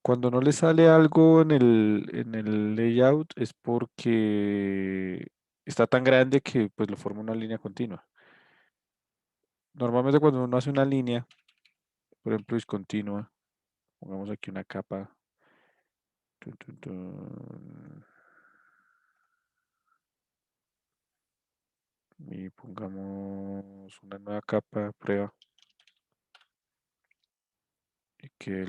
Cuando no le sale algo en el layout es porque está tan grande que pues lo forma una línea continua. Normalmente cuando uno hace una línea, por ejemplo, discontinua, pongamos aquí una capa, tun, tun, tun, y pongamos una nueva capa, prueba, y que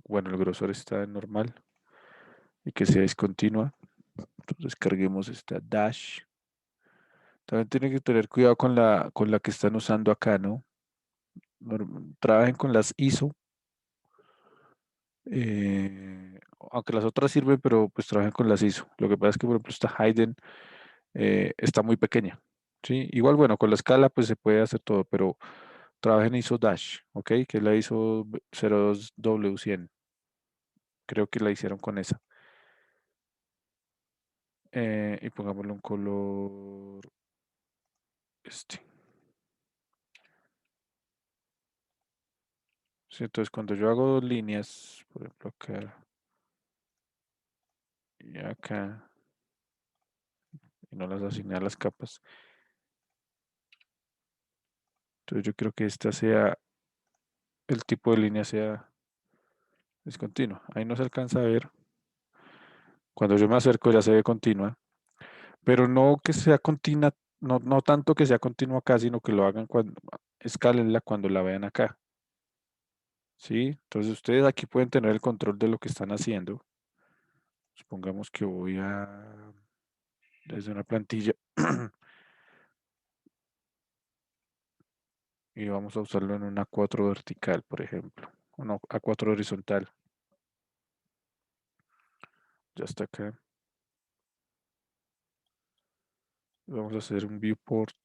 bueno, el grosor está en normal y que sea discontinua. Entonces carguemos esta dash. También tienen que tener cuidado con la que están usando acá, ¿no? Trabajen con las ISO, aunque las otras sirven, pero pues trabajen con las ISO. Lo que pasa es que, por ejemplo, esta Hayden está muy pequeña, ¿sí? Igual, bueno, con la escala pues se puede hacer todo, pero trabajen ISO Dash, ¿ok? Que es la ISO 02W100. Creo que la hicieron con esa. Y pongámosle un color este. Sí, entonces, cuando yo hago líneas, por ejemplo, acá y acá, y no las asigné a las capas, entonces yo quiero que esta sea, el tipo de línea sea discontinua. Ahí no se alcanza a ver. Cuando yo me acerco ya se ve continua, pero no que sea continua, no tanto que sea continua acá, sino que lo hagan cuando, escálenla cuando la vean acá, ¿sí? Entonces ustedes aquí pueden tener el control de lo que están haciendo. Supongamos que voy a, desde una plantilla, y vamos a usarlo en una 4 vertical, por ejemplo, o no, a 4 horizontal. Ya está acá. Vamos a hacer un viewport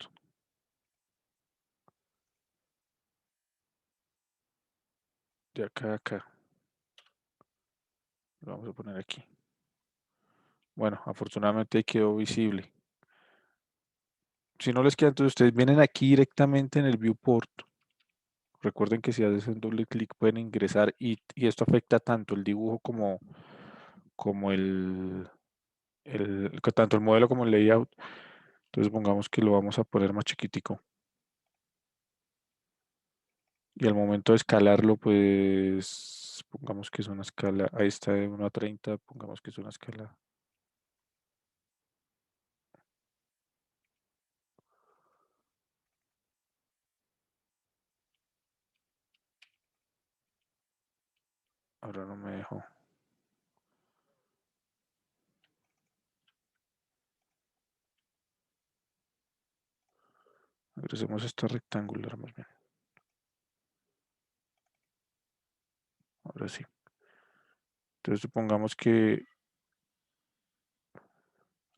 de acá a acá. Lo vamos a poner aquí. Bueno, afortunadamente ahí quedó visible. Si no les queda, entonces ustedes vienen aquí directamente en el viewport. Recuerden que si hacen doble clic pueden ingresar y esto afecta tanto el dibujo como tanto el modelo como el layout. Entonces pongamos que lo vamos a poner más chiquitico. Y al momento de escalarlo, pues pongamos que es una escala, ahí está de 1 a 30, pongamos que es una escala. Ahora no me dejó. Agregemos esta rectangular más bien. Ahora sí. Entonces supongamos que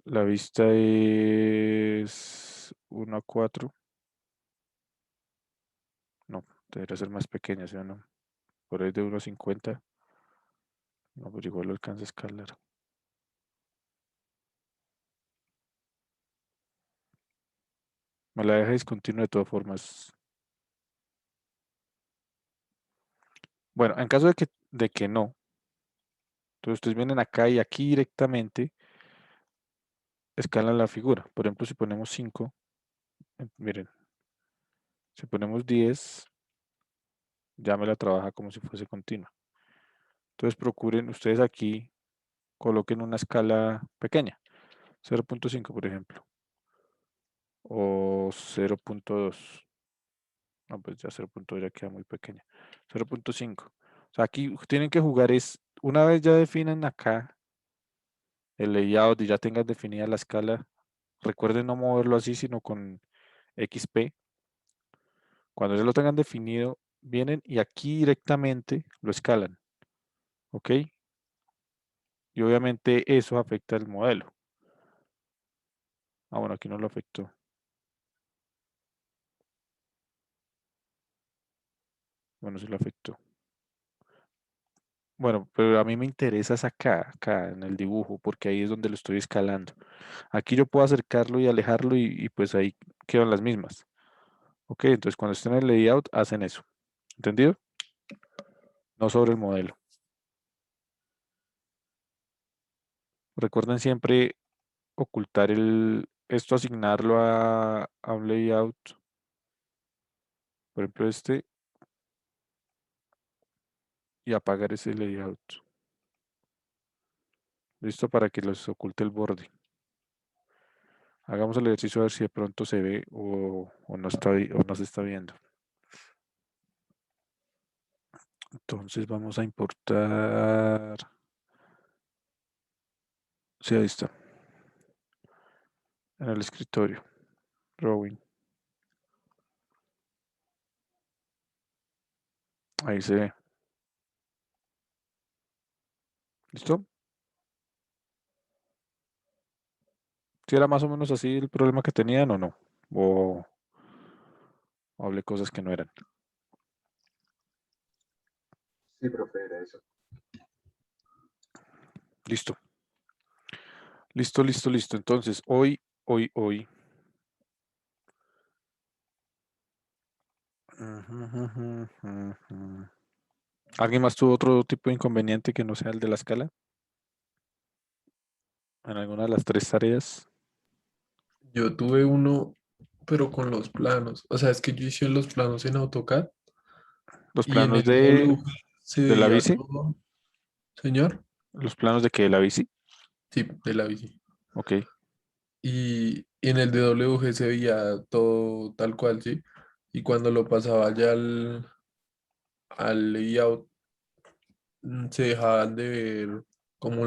la vista es 1 a 4. No, debería ser más pequeña, ¿sí o no? Por ahí de 1 a 50. No, pues igual lo alcanza a escalar. Me la deja discontinua de todas formas. Bueno, en caso de que no, entonces ustedes vienen acá y aquí directamente escalan la figura. Por ejemplo, si ponemos 5, miren, si ponemos 10, ya me la trabaja como si fuese continua. Entonces procuren ustedes aquí, coloquen una escala pequeña, 0.5 por ejemplo, o 0.2. No, pues ya 0.2 ya queda muy pequeña. 0.5. O sea, aquí tienen que jugar es, una vez ya definen acá el layout y ya tengan definida la escala, recuerden no moverlo así, sino con XP. Cuando ya lo tengan definido, vienen y aquí directamente lo escalan, ¿ok? Y obviamente eso afecta el modelo. Ah, bueno, aquí no lo afectó. Bueno, sí lo afectó. Bueno, pero a mí me interesa es acá en el dibujo, porque ahí es donde lo estoy escalando. Aquí yo puedo acercarlo y alejarlo y pues ahí quedan las mismas. Ok, entonces cuando estén en el layout hacen eso. ¿Entendido? No sobre el modelo. Recuerden siempre ocultar esto, asignarlo a un layout. Por ejemplo, este, y apagar ese layout. Listo para que los oculte el borde. Hagamos el ejercicio a ver si de pronto se ve o no está, o no se está viendo. Entonces vamos a importar. Sí, ahí está. En el escritorio. Drawing. Ahí se ve. ¿Listo? Si era más o menos así el problema que tenían o no. O hablé cosas que no eran. Sí, profe, era eso. Listo. Listo, listo, listo. Entonces, hoy. ¿Alguien más tuvo otro tipo de inconveniente que no sea el de la escala? En alguna de las tres tareas. Yo tuve uno, pero con los planos. O sea, es que yo hice los planos en AutoCAD Los y en planos el DW se de la veía bici. todo. ¿Señor? Los planos de que de la bici. Sí, de la bici. Ok. Y en el DWG se veía todo tal cual, ¿sí? Y cuando lo pasaba ya al layout, se dejaban de ver como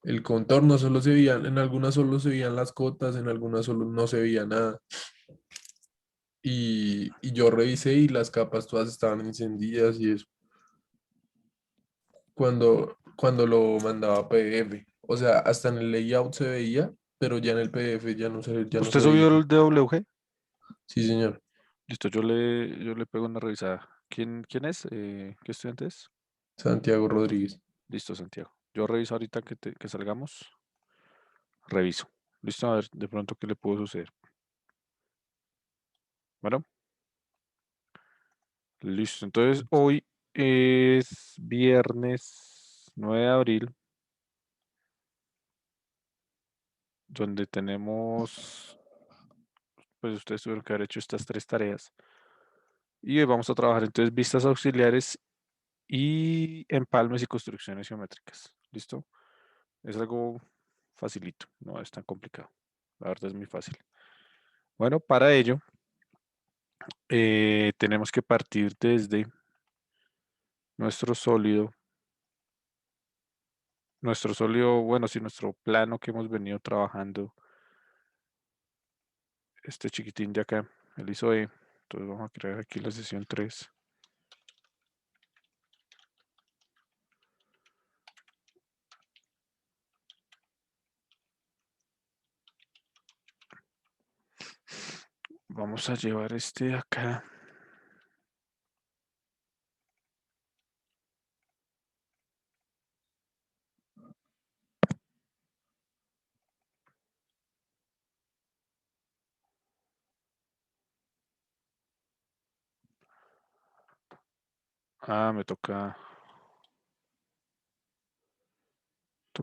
el contorno, solo se veían, en algunas solo se veían las cotas, en algunas solo no se veía nada. Y yo revisé y las capas todas estaban encendidas y eso. Cuando lo mandaba a PDF. O sea, hasta en el layout se veía, pero ya en el PDF ya no ¿Usted se veía. subió el DWG? Sí, señor. Listo, yo le pego una revisada. ¿Quién es? ¿Qué estudiante es? Santiago Rodríguez. Listo, Santiago. Yo reviso ahorita que salgamos. Reviso. Listo, a ver de pronto qué le pudo suceder. Bueno, listo. Entonces, hoy es viernes 9 de abril, donde tenemos, pues ustedes tuvieron que haber hecho estas tres tareas. Y hoy vamos a trabajar entonces vistas auxiliares y empalmes y construcciones geométricas. ¿Listo? Es algo facilito, no es tan complicado. La verdad es muy fácil. Bueno, para ello tenemos que partir desde nuestro sólido, bueno, sí, nuestro plano que hemos venido trabajando, este chiquitín de acá, el ISOE. Entonces vamos a crear aquí la sesión 3. Vamos a llevar este de acá. Ah, me toca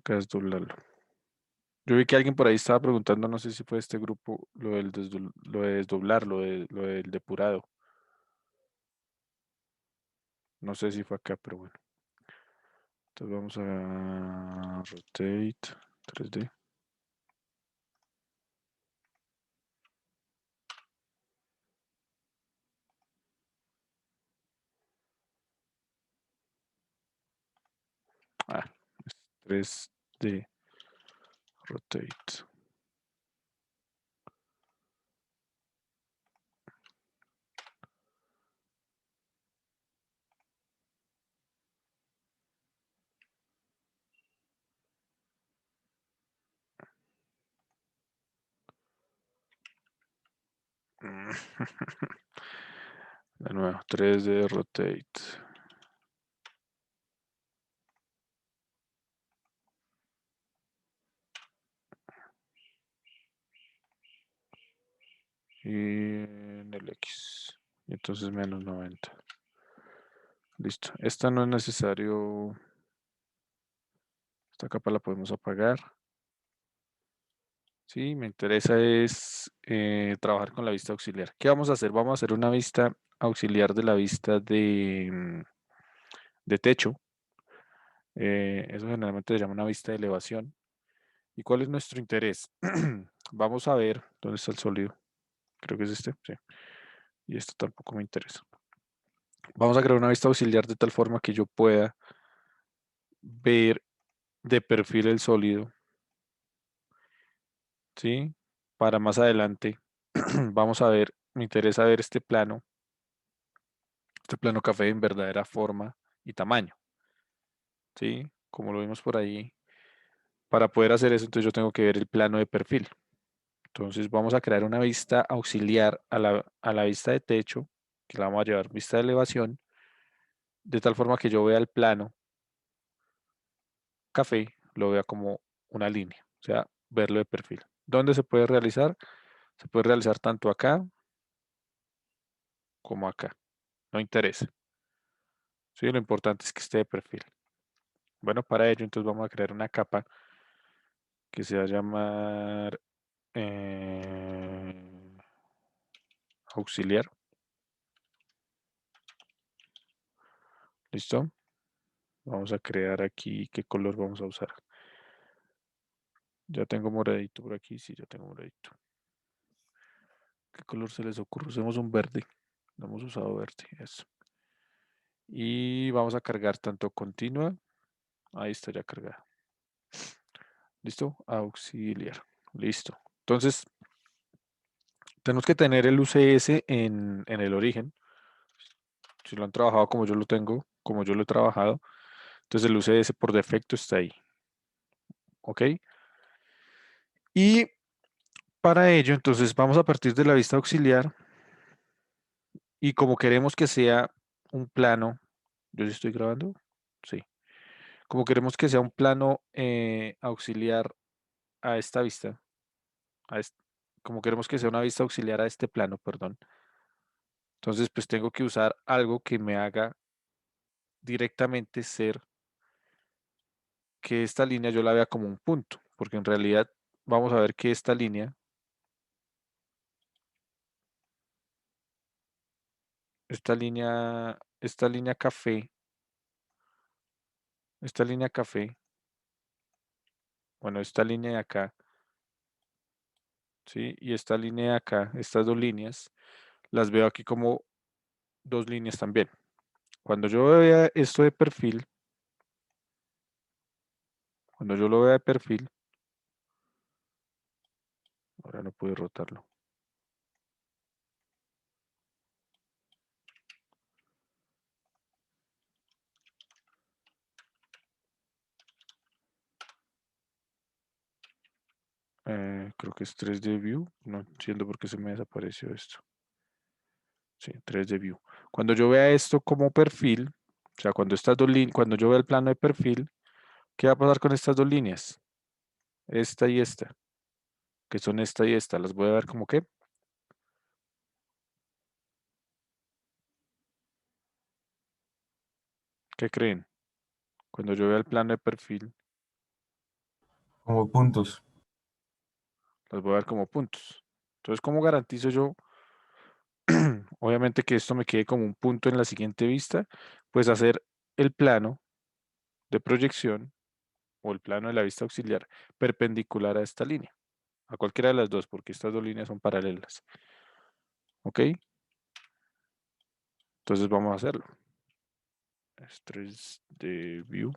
desdoblarlo. Yo vi que alguien por ahí estaba preguntando, no sé si fue este grupo, lo de desdoblar, lo del depurado. No sé si fue acá, pero bueno. Entonces vamos a rotate 3D. Ah, es 3D rotate. De nuevo, 3D rotate. Y en el X. Y entonces menos 90. Listo. Esta no es necesario Esta capa la podemos apagar. Sí, me interesa es trabajar con la vista auxiliar. ¿Qué vamos a hacer? Vamos a hacer una vista auxiliar de la vista de techo. Eso generalmente se llama una vista de elevación. ¿Y cuál es nuestro interés? Vamos a ver dónde está el sólido. Creo que es este, sí. Y esto tampoco me interesa. Vamos a crear una vista auxiliar de tal forma que yo pueda ver de perfil el sólido, ¿sí? Para más adelante, vamos a ver, me interesa ver este plano café en verdadera forma y tamaño, ¿sí? Como lo vimos por ahí. Para poder hacer eso, entonces yo tengo que ver el plano de perfil. Entonces vamos a crear una vista auxiliar a la vista de techo, que la vamos a llevar vista de elevación, de tal forma que yo vea el plano café, lo vea como una línea, o sea, verlo de perfil. ¿Dónde se puede realizar? Se puede realizar tanto acá como acá. No interesa. Sí, lo importante es que esté de perfil. Bueno, para ello, entonces vamos a crear una capa que se va a llamar auxiliar. ¿Listo? Vamos a crear aquí qué color vamos a usar. Ya tengo moradito por aquí, sí, ya tengo moradito. ¿Qué color se les ocurre? Usemos un verde. No hemos usado verde, eso. Y vamos a cargar tanto continua. Ahí está ya cargada. ¿Listo? Auxiliar. Listo. Entonces, tenemos que tener el UCS en el origen. Si lo han trabajado como yo lo tengo, como yo lo he trabajado, entonces el UCS por defecto está ahí. ¿Ok? Y para ello, entonces vamos a partir de la vista auxiliar y como queremos que sea un plano, ¿yo sí estoy grabando? Sí. Como queremos que sea un plano auxiliar a esta vista, a est- como queremos que sea una vista auxiliar a este plano, perdón. Entonces, pues tengo que usar algo que me haga directamente ser que esta línea yo la vea como un punto, porque en realidad vamos a ver que esta línea café, bueno, esta línea de acá, ¿sí? Y esta línea de acá, estas dos líneas, las veo aquí como dos líneas también. Cuando yo vea esto de perfil, cuando yo lo vea de perfil, ahora no puedo rotarlo. Creo que es 3D View. No entiendo por qué se me desapareció esto. Sí, 3D View. Cuando yo vea esto como perfil, o sea, cuando estas dos líneas, cuando yo vea el plano de perfil, ¿qué va a pasar con estas dos líneas? Esta y esta, que son esta y esta. Las voy a ver como qué. ¿Qué creen? Cuando yo vea el plano de perfil, Como puntos. las voy a ver como puntos. Entonces, ¿cómo garantizo yo, obviamente, que esto me quede como un punto en la siguiente vista? Pues hacer el plano de proyección o el plano de la vista auxiliar perpendicular a esta línea, a cualquiera de las dos, porque estas dos líneas son paralelas. ¿Ok? Entonces vamos a hacerlo. Estrés de View.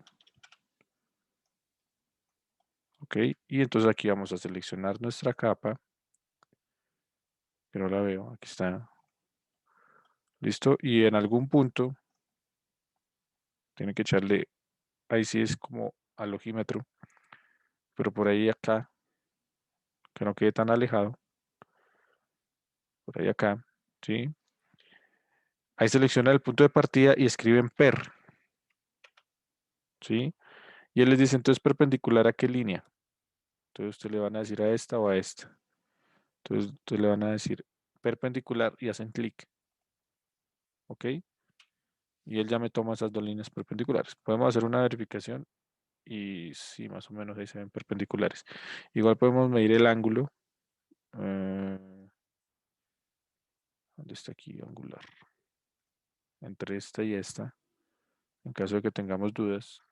¿Ok? Y entonces aquí vamos a seleccionar nuestra capa, que no la veo, aquí está. ¿Listo? Y en algún punto, tiene que echarle, ahí sí es como al ojímetro, pero por ahí acá, que no quede tan alejado, por ahí acá, ¿sí? Ahí selecciona el punto de partida y escriben per, ¿sí? Y él les dice entonces perpendicular a qué línea. Entonces ustedes le van a decir a esta o a esta. Entonces ustedes le van a decir perpendicular y hacen clic. ¿Ok? Y él ya me toma esas dos líneas perpendiculares. Podemos hacer una verificación Y sí, más o menos ahí se ven perpendiculares. Igual podemos medir el ángulo. ¿Dónde está aquí? Angular. Entre esta y esta. En caso de que tengamos dudas.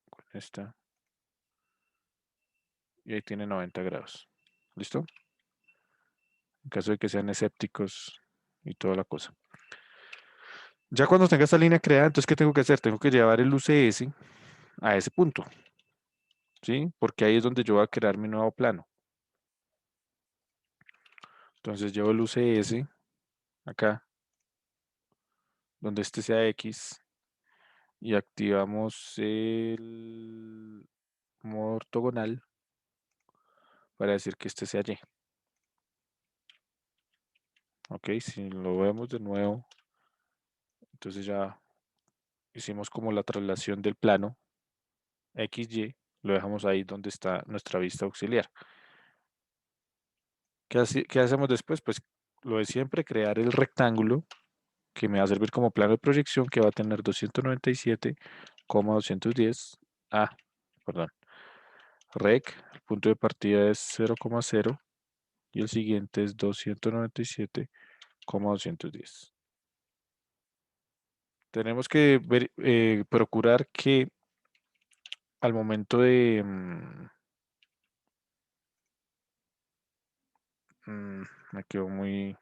Con esta. Y ahí tiene 90 grados. ¿Listo? En caso de que sean escépticos y toda la cosa. Ya cuando tenga esta línea creada, entonces, ¿qué tengo que hacer? Tengo que llevar el UCS a ese punto. ¿Sí? Porque ahí es donde yo voy a crear mi nuevo plano. Entonces llevo el UCS acá, donde este sea X, y activamos el modo ortogonal para decir que este sea Y. Ok, si lo vemos de nuevo, entonces ya hicimos como la traslación del plano XY, lo dejamos ahí donde está nuestra vista auxiliar. ¿Qué hacemos después? Pues lo de siempre, crear el rectángulo que me va a servir como plano de proyección, que va a tener 297,210. Perdón. Rec, el punto de partida es 0,0 y el siguiente es 297,210. Tenemos que procurar que al momento de... me quedo muy...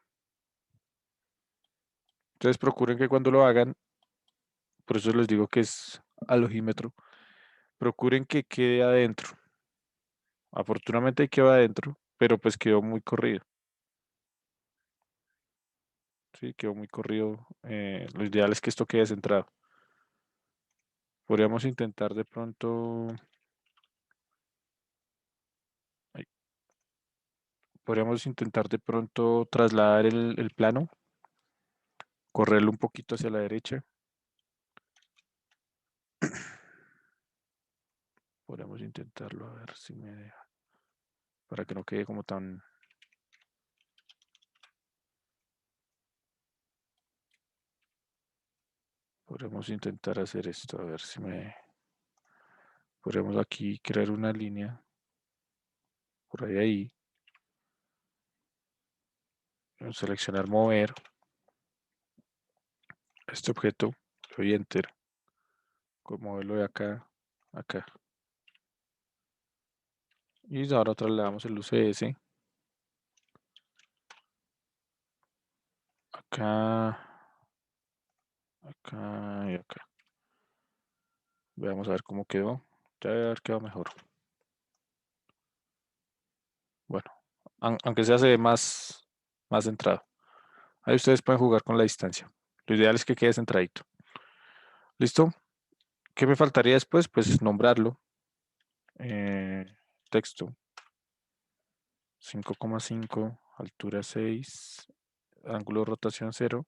Entonces procuren que cuando lo hagan, por eso les digo que es alogímetro, procuren que quede adentro. Afortunadamente quedó adentro, pero pues quedó muy corrido. Sí, quedó muy corrido. Lo ideal es que esto quede centrado. Podríamos intentar de pronto... ay, podríamos intentar de pronto trasladar el plano, correrlo un poquito hacia la derecha. Podríamos intentarlo a ver si me deja. Para que no quede como tan... Podríamos intentar hacer esto, a ver si me... Podríamos aquí crear una línea. Por ahí. Seleccionar mover. Este objeto. Le doy enter. Moverlo de acá. Acá. Y ahora trasladamos el UCS. Acá. Acá y acá. Veamos a ver cómo quedó. Ya debe haber quedado mejor. Bueno, aunque sea se ve más centrado. Ahí ustedes pueden jugar con la distancia. Lo ideal es que quede centradito. ¿Listo? ¿Qué me faltaría después? Pues nombrarlo. Eh, texto. 5,5, altura 6, ángulo de rotación 0.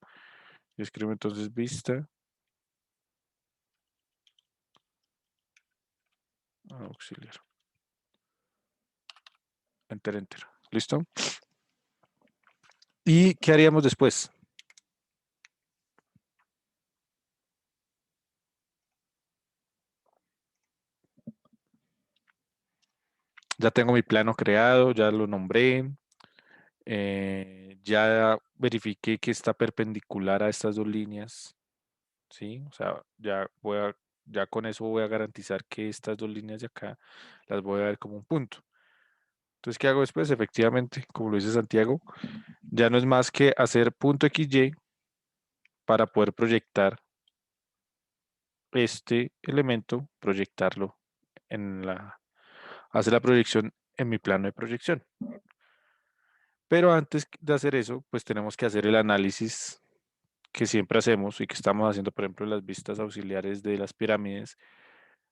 Y escribo entonces vista auxiliar. Enter, enter. ¿Listo? ¿Y qué haríamos después? Ya tengo mi plano creado, ya lo nombré, ya verifiqué que está perpendicular a estas dos líneas, ¿sí? O sea, ya con eso voy a garantizar que estas dos líneas de acá las voy a ver como un punto. Entonces, ¿qué hago después? Efectivamente, como lo dice Santiago, ya no es más que hacer punto XY para poder proyectar este elemento, proyectarlo hacer la proyección en mi plano de proyección. Pero antes de hacer eso, pues tenemos que hacer el análisis que siempre hacemos y que estamos haciendo, por ejemplo, en las vistas auxiliares de las pirámides,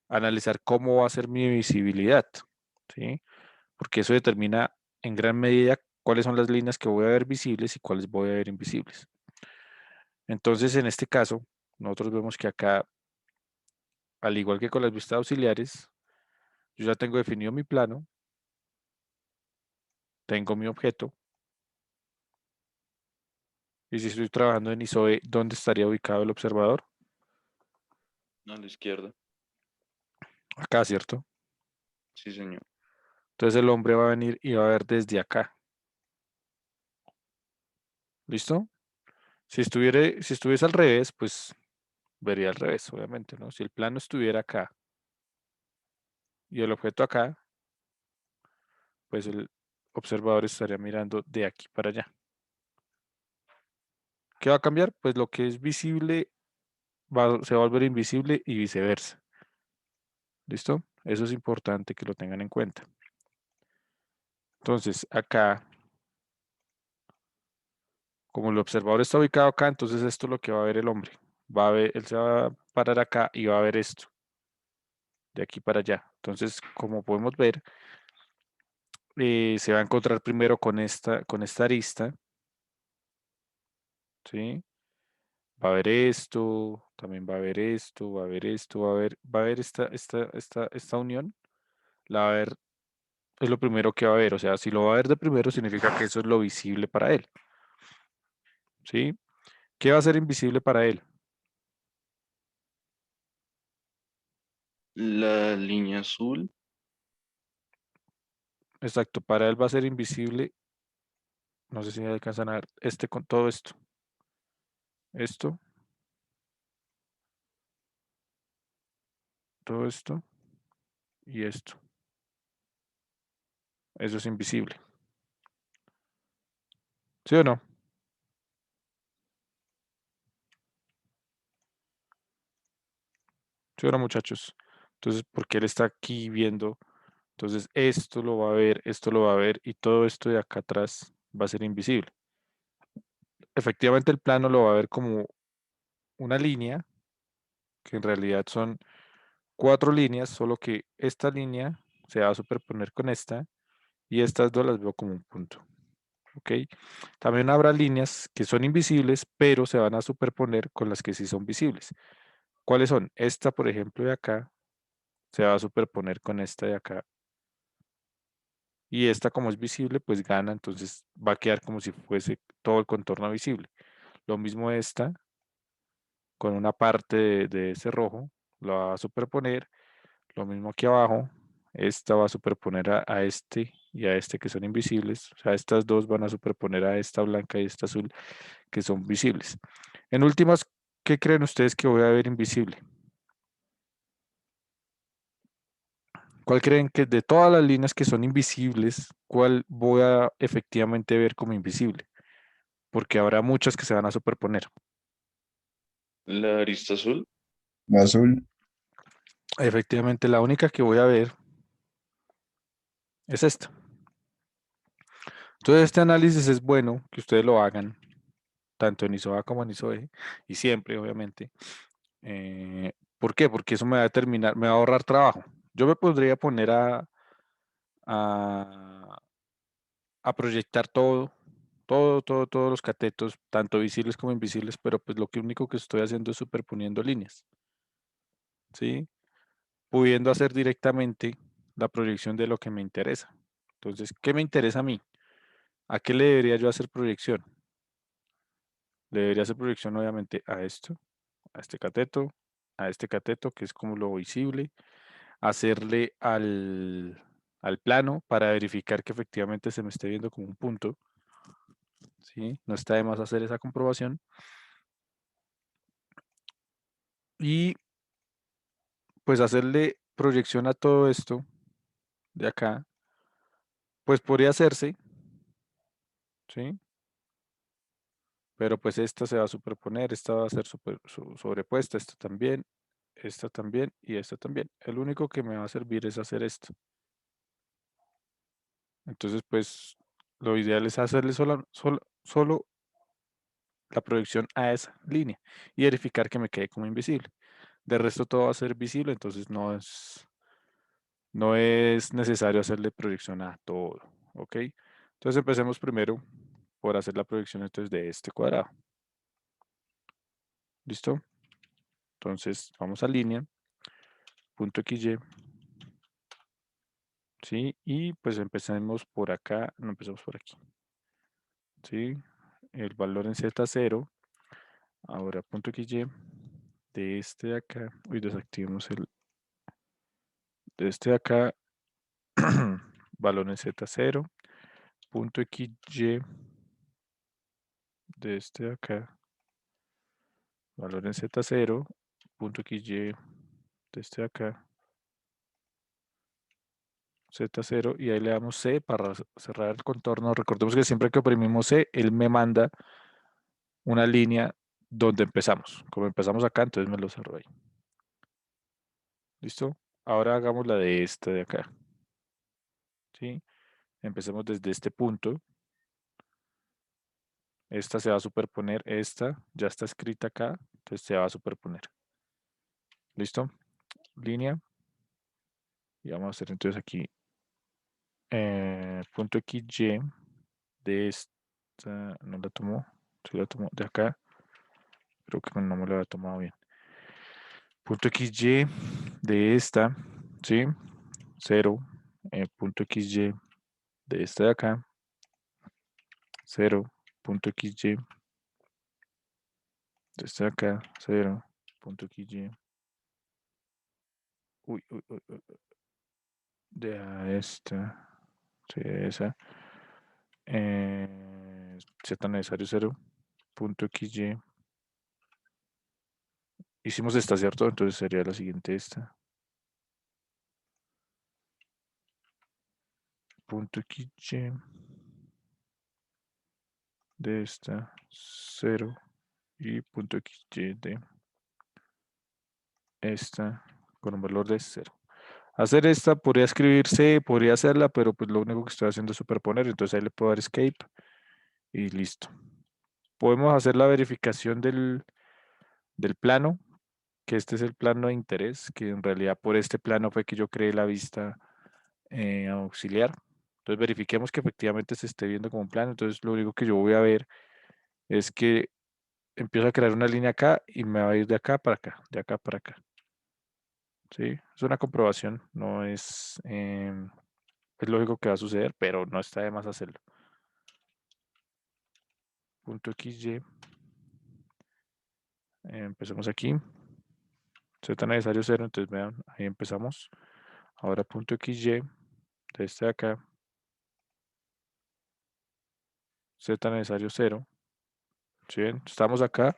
analizar cómo va a ser mi visibilidad, ¿sí? Porque eso determina en gran medida cuáles son las líneas que voy a ver visibles y cuáles voy a ver invisibles. Entonces, en este caso, nosotros vemos que acá, al igual que con las vistas auxiliares, yo ya tengo definido mi plano, tengo mi objeto, y si estoy trabajando en ISOE, ¿dónde estaría ubicado el observador? A la izquierda. Acá, ¿cierto? Sí, señor. Entonces el hombre va a venir y va a ver desde acá. ¿Listo? Si estuviese al revés, pues vería al revés, obviamente, ¿no? Si el plano estuviera acá y el objeto acá, pues el observador estaría mirando de aquí para allá. ¿Qué va a cambiar? Pues lo que es visible se va a volver invisible y viceversa. ¿Listo? Eso es importante que lo tengan en cuenta. Entonces, acá, como el observador está ubicado acá, entonces esto es lo que va a ver el hombre. Él se va a parar acá y va a ver esto, de aquí para allá. Entonces, como podemos ver, se va a encontrar primero con esta arista, ¿sí? Va a ver esto, también va a ver esto, va a ver esto, va a ver esta unión, la va a ver, es lo primero que va a ver, o sea, si lo va a ver de primero significa que eso es lo visible para él, ¿sí? ¿Qué va a ser invisible para él? La línea azul, Exacto, para él va a ser invisible, no sé si me alcanzan a ver, con todo esto, todo esto y esto, eso es invisible, ¿sí o no? ¿Sí o no, muchachos? Entonces, porque él está aquí viendo. Entonces, esto lo va a ver, esto lo va a ver y todo esto de acá atrás va a ser invisible. Efectivamente, el plano lo va a ver como una línea, que en realidad son 4 líneas, solo que esta línea se va a superponer con esta y estas dos las veo como un punto. ¿Ok? También habrá líneas que son invisibles, pero se van a superponer con las que sí son visibles. ¿Cuáles son? Esta, por ejemplo, de acá, se va a superponer con esta de acá. Y esta, como es visible, pues gana, entonces va a quedar como si fuese todo el contorno visible. Lo mismo esta, con una parte de ese rojo, la va a superponer. Lo mismo aquí abajo, esta va a superponer a este y a este que son invisibles. O sea, estas dos van a superponer a esta blanca y esta azul que son visibles. En últimas, ¿qué creen ustedes que voy a ver invisible? ¿Cuál creen que de todas las líneas que son invisibles, cuál voy a efectivamente ver como invisible? Porque habrá muchas que se van a superponer. la arista azul, Azul. Efectivamente, la única que voy a ver es esta. Entonces, este análisis es bueno que ustedes lo hagan, tanto en ISO A como en ISO E, y siempre, obviamente. ¿Por qué? Porque eso me va a determinar, me va a ahorrar trabajo. Yo me podría poner a, a proyectar todos los catetos, tanto visibles como invisibles, pero pues lo que único que estoy haciendo es superponiendo líneas, ¿sí? Pudiendo hacer directamente la proyección de lo que me interesa. Entonces, ¿qué me interesa a mí? ¿A qué le debería yo hacer proyección? Le debería hacer proyección obviamente a esto, a este cateto, que es como lo visible, hacerle al plano para verificar que efectivamente se me esté viendo como un punto, ¿sí? No está de más hacer esa comprobación. Y pues hacerle proyección a todo esto de acá, pues podría hacerse, ¿sí? Pero pues esta se va a superponer, esta va a ser sobrepuesta, esta también y esta también. El único que me va a servir es hacer esto. Entonces, pues lo ideal es hacerle solo la proyección a esa línea y verificar que me quede como invisible. De resto todo va a ser visible, entonces no es necesario hacerle proyección a todo, ¿ok? Entonces empecemos primero por hacer la proyección entonces de este cuadrado. ¿Listo? Entonces vamos a línea, punto XY, ¿sí? Y pues empecemos por acá, no empezamos por aquí, ¿sí? El valor en Z 0, ahora punto XY de este de acá, desactivemos de este de acá, valor en Z0, punto XY de este de acá, valor en Z0, punto XY de este de acá, Z0, y ahí le damos C para cerrar el contorno. Recordemos que siempre que oprimimos C, él me manda una línea donde empezamos. Como empezamos acá, entonces me lo cerró ahí. ¿Listo? Ahora hagamos la de esta de acá. ¿Sí? Empecemos desde este punto. Esta se va a superponer, esta ya está escrita acá, entonces se va a superponer. ¿Listo? Línea. Y vamos a hacer entonces aquí punto XY de esta, no la tomó, se la tomó de acá. Creo que no me lo había tomado bien. Punto XY de esta, ¿sí? 0, punto XY de esta de acá, 0, punto XY de esta de acá, 0, punto XY. Uy, uy, uy, uy, de esta, sí, esa. Z necesario 0, punto XY. Hicimos esta, ¿cierto? Entonces sería la siguiente esta. Punto XY de esta 0 y punto XY de esta con un valor de 0. Hacer esta podría escribirse, podría hacerla, pero pues lo único que estoy haciendo es superponer, entonces ahí le puedo dar escape y listo. Podemos hacer la verificación del plano, que este es el plano de interés, que en realidad por este plano fue que yo creé la vista auxiliar. Entonces verifiquemos que efectivamente se esté viendo como un plano. Entonces lo único que yo voy a ver es que empiezo a crear una línea acá y me va a ir de acá para acá, de acá para acá. ¿Sí? Es una comprobación, no es lógico que va a suceder, pero no está de más hacerlo. Punto XY. Empezamos aquí. Z necesario 0, entonces vean, ahí empezamos. Ahora punto XY de este de acá. Z necesario 0. ¿Sí ven? Estamos acá.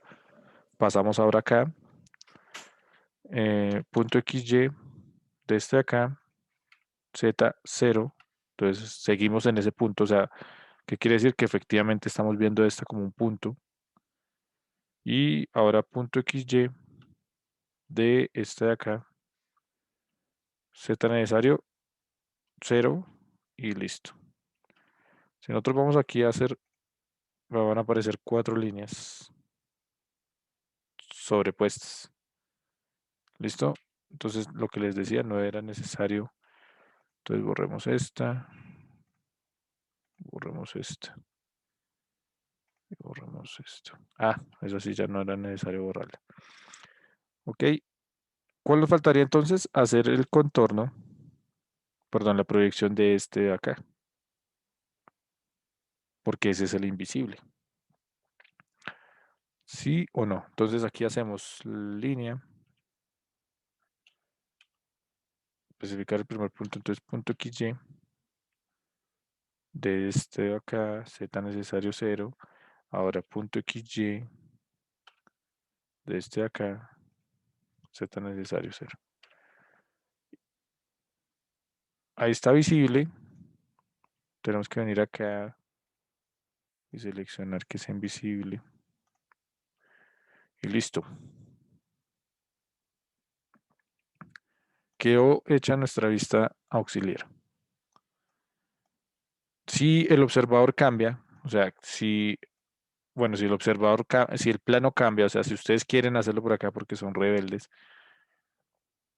Pasamos ahora acá. Punto XY de este de acá. Z0. Entonces seguimos en ese punto. O sea, ¿qué quiere decir? Que efectivamente estamos viendo esta como un punto. Y ahora punto XY de este de acá. Z necesario 0 y listo. Si nosotros vamos aquí a hacer, van a aparecer 4 líneas sobrepuestas. ¿Listo? Entonces lo que les decía no era necesario. Entonces borremos esta. Borremos esta. Y borremos esto. Ah, eso sí ya no era necesario borrarla. Ok. ¿Cuál nos faltaría entonces? Hacer el contorno. Perdón, la proyección de este de acá. Porque ese es el invisible. ¿Sí o no? Entonces aquí hacemos línea. Especificar el primer punto. Entonces punto XY. De este de acá. Z necesario 0. Ahora punto XY. De este de acá. Z necesario 0. Ahí está visible. Tenemos que venir acá y seleccionar que sea invisible. Y listo. Quedó hecha nuestra vista auxiliar. Si el observador cambia, o sea, si el observador, si el plano cambia, o sea, si ustedes quieren hacerlo por acá porque son rebeldes,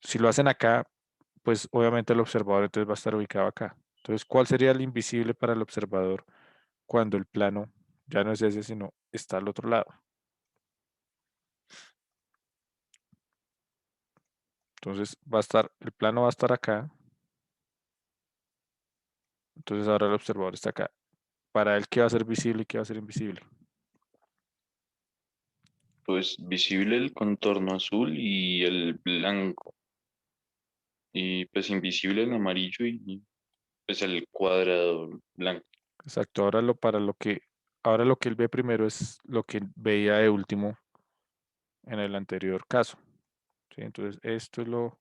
si lo hacen acá, pues obviamente el observador entonces va a estar ubicado acá. Entonces, ¿cuál sería el invisible para el observador cuando el plano ya no es ese, sino está al otro lado? Entonces, el plano va a estar acá. Entonces, ahora el observador está acá. Para él, ¿qué va a ser visible y qué va a ser invisible? Pues visible el contorno azul y el blanco. y pues invisible el amarillo y pues el cuadrado blanco. Exacto. Ahora lo que él ve primero es lo que veía de último en el anterior caso. ¿Sí? Entonces, esto es lo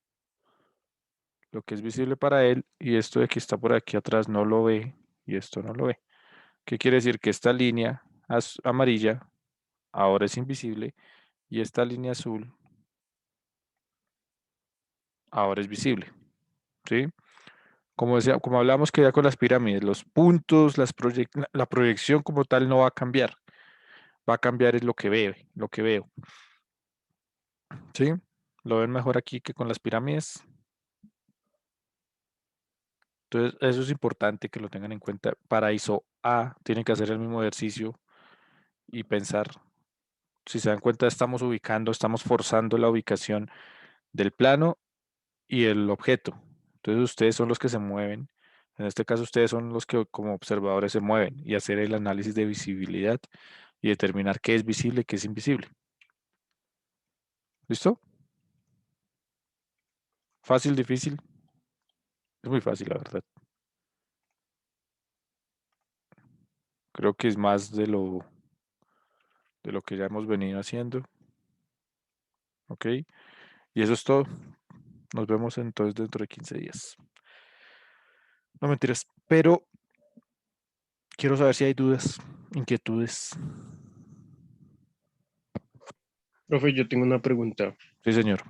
que es visible para él y esto de que está por aquí atrás no lo ve y esto no lo ve. ¿Qué quiere decir? Que esta línea amarilla ahora es invisible y esta línea azul ahora es visible. ¿Sí? Como decía, como hablamos que ya con las pirámides, los puntos, la proyección como tal no va a cambiar. Va a cambiar es lo que veo. ¿Sí? Lo ven mejor aquí que con las pirámides. Entonces, eso es importante que lo tengan en cuenta. Para ISO A, tienen que hacer el mismo ejercicio y pensar. Si se dan cuenta, estamos forzando la ubicación del plano y el objeto. Entonces, ustedes son los que se mueven. En este caso, ustedes son los que como observadores se mueven y hacer el análisis de visibilidad y determinar qué es visible y qué es invisible. ¿Listo? Fácil, difícil. Es muy fácil, la verdad. Creo que es más de lo que ya hemos venido haciendo. ¿Ok? Y eso es todo. Nos vemos entonces dentro de 15 días. No mentiras, pero quiero saber si hay dudas, inquietudes. Profe, yo tengo una pregunta. Sí, señor.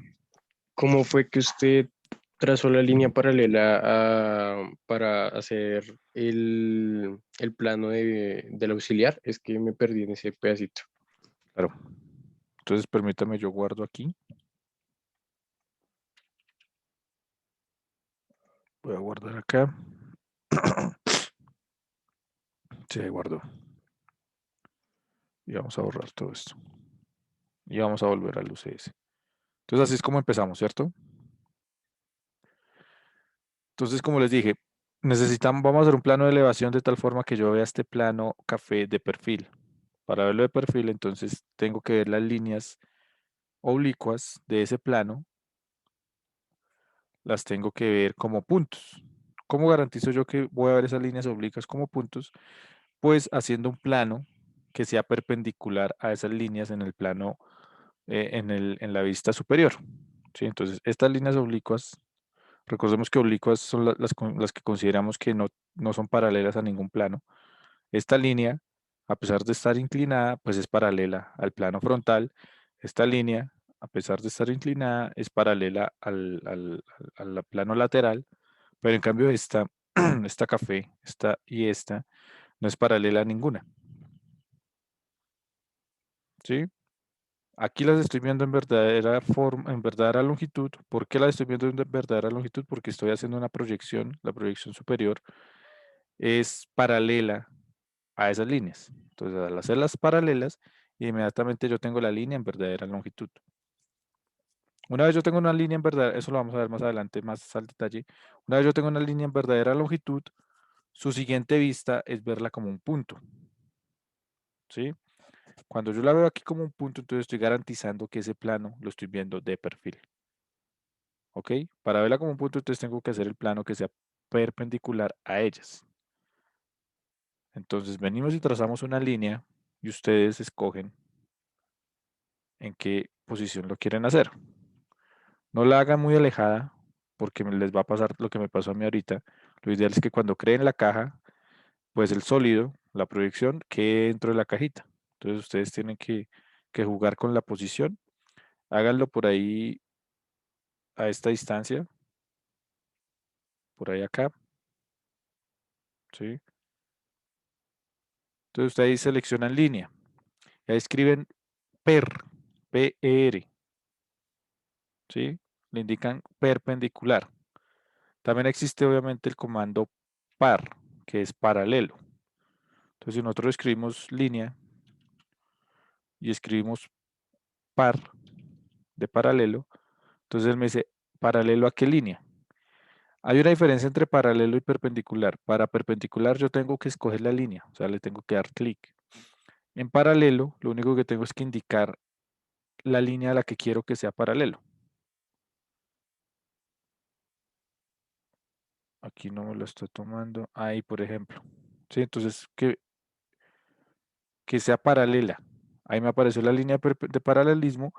¿Cómo fue que usted trazó la línea paralela para hacer el plano del auxiliar? Es que me perdí en ese pedacito. Claro. Entonces, permítame, yo guardo aquí. Voy a guardar acá. Sí, ahí guardo. Y vamos a borrar todo esto. Y vamos a volver al UCS. Entonces, así es como empezamos, ¿cierto? Entonces, como les dije, vamos a hacer un plano de elevación de tal forma que yo vea este plano café de perfil. Para verlo de perfil, entonces tengo que ver las líneas oblicuas de ese plano, las tengo que ver como puntos. ¿Cómo garantizo yo que voy a ver esas líneas oblicuas como puntos? Pues haciendo un plano que sea perpendicular a esas líneas en el plano, en la vista superior. ¿Sí? Entonces, estas líneas oblicuas, recordemos que oblicuas son las que consideramos que no son paralelas a ningún plano. Esta línea, a pesar de estar inclinada, pues es paralela al plano frontal. Esta línea, a pesar de estar inclinada, es paralela al plano lateral, pero en cambio esta café, esta y esta, no es paralela a ninguna. ¿Sí? Aquí las estoy viendo en verdadera forma, en verdadera longitud. ¿Por qué las estoy viendo en verdadera longitud? Porque estoy haciendo una proyección, la proyección superior es paralela a esas líneas. Entonces, al hacerlas paralelas, inmediatamente yo tengo la línea en verdadera longitud. Una vez yo tengo una línea en verdadera, eso lo vamos a ver más adelante, más al detalle. Una vez yo tengo una línea en verdadera longitud, su siguiente vista es verla como un punto. ¿Sí? Cuando yo la veo aquí como un punto, entonces estoy garantizando que ese plano lo estoy viendo de perfil. ¿Ok? Para verla como un punto, entonces tengo que hacer el plano que sea perpendicular a ellas. Entonces venimos y trazamos una línea y ustedes escogen en qué posición lo quieren hacer. No la hagan muy alejada porque les va a pasar lo que me pasó a mí ahorita. Lo ideal es que cuando creen la caja, pues el sólido, la proyección, quede dentro de la cajita. Entonces ustedes tienen que jugar con la posición. Háganlo por ahí a esta distancia, por ahí acá. ¿Sí? Entonces ustedes seleccionan línea. Y ahí escriben PER, P-E-R. ¿Sí? Le indican perpendicular. También existe obviamente el comando par, que es paralelo. Entonces, si nosotros escribimos línea y escribimos par de paralelo, entonces él me dice, ¿paralelo a qué línea? Hay una diferencia entre paralelo y perpendicular. Para perpendicular yo tengo que escoger la línea, o sea, le tengo que dar clic. En paralelo, lo único que tengo es que indicar la línea a la que quiero que sea paralelo. aquí no me lo está tomando. Ahí, por ejemplo. ¿Sí? Entonces, que sea paralela. Ahí me apareció la línea de paralelismo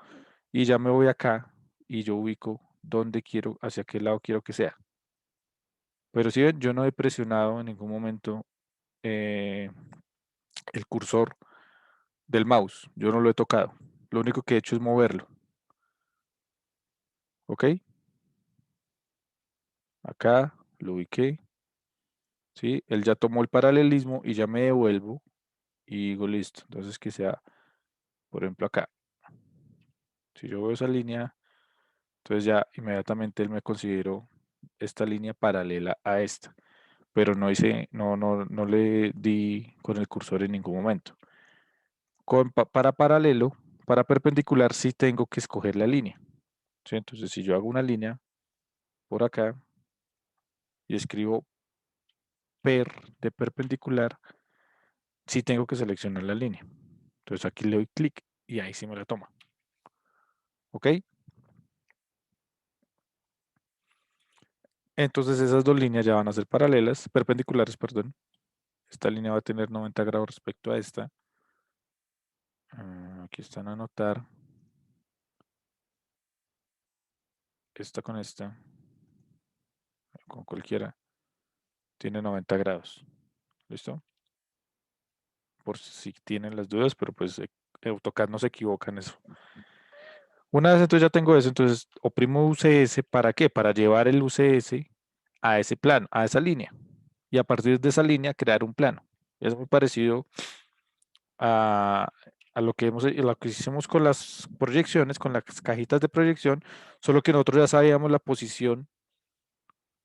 y ya me voy acá y yo ubico dónde quiero, hacia qué lado quiero que sea. Pero si ven, yo no he presionado en ningún momento el cursor del mouse. Yo no lo he tocado. Lo único que he hecho es moverlo. ¿Ok? Acá lo ubiqué. ¿Sí? Él ya tomó el paralelismo y ya me devuelvo y digo listo. Entonces que sea, por ejemplo, acá. Si yo veo esa línea, entonces ya inmediatamente él me consideró esta línea paralela a esta. Pero no hice, no le di con el cursor en ningún momento. Para paralelo, para perpendicular, sí tengo que escoger la línea. ¿Sí? Entonces, si yo hago una línea por acá y escribo per de perpendicular, sí tengo que seleccionar la línea. Entonces aquí le doy clic y ahí sí me la toma. ¿Ok? Entonces esas dos líneas ya van a ser paralelas, perpendiculares, perdón. Esta línea va a tener 90 grados respecto a esta. Aquí están a anotar. Esta con esta, con cualquiera, tiene 90 grados. ¿Listo? Por si tienen las dudas, pero pues AutoCAD no se equivoca en eso. Una vez entonces ya tengo eso, entonces oprimo UCS, ¿para qué? Para llevar el UCS a ese plano, a esa línea. Y a partir de esa línea crear un plano. Es muy parecido a, lo que hicimos con las proyecciones, con las cajitas de proyección, solo que nosotros ya sabíamos la posición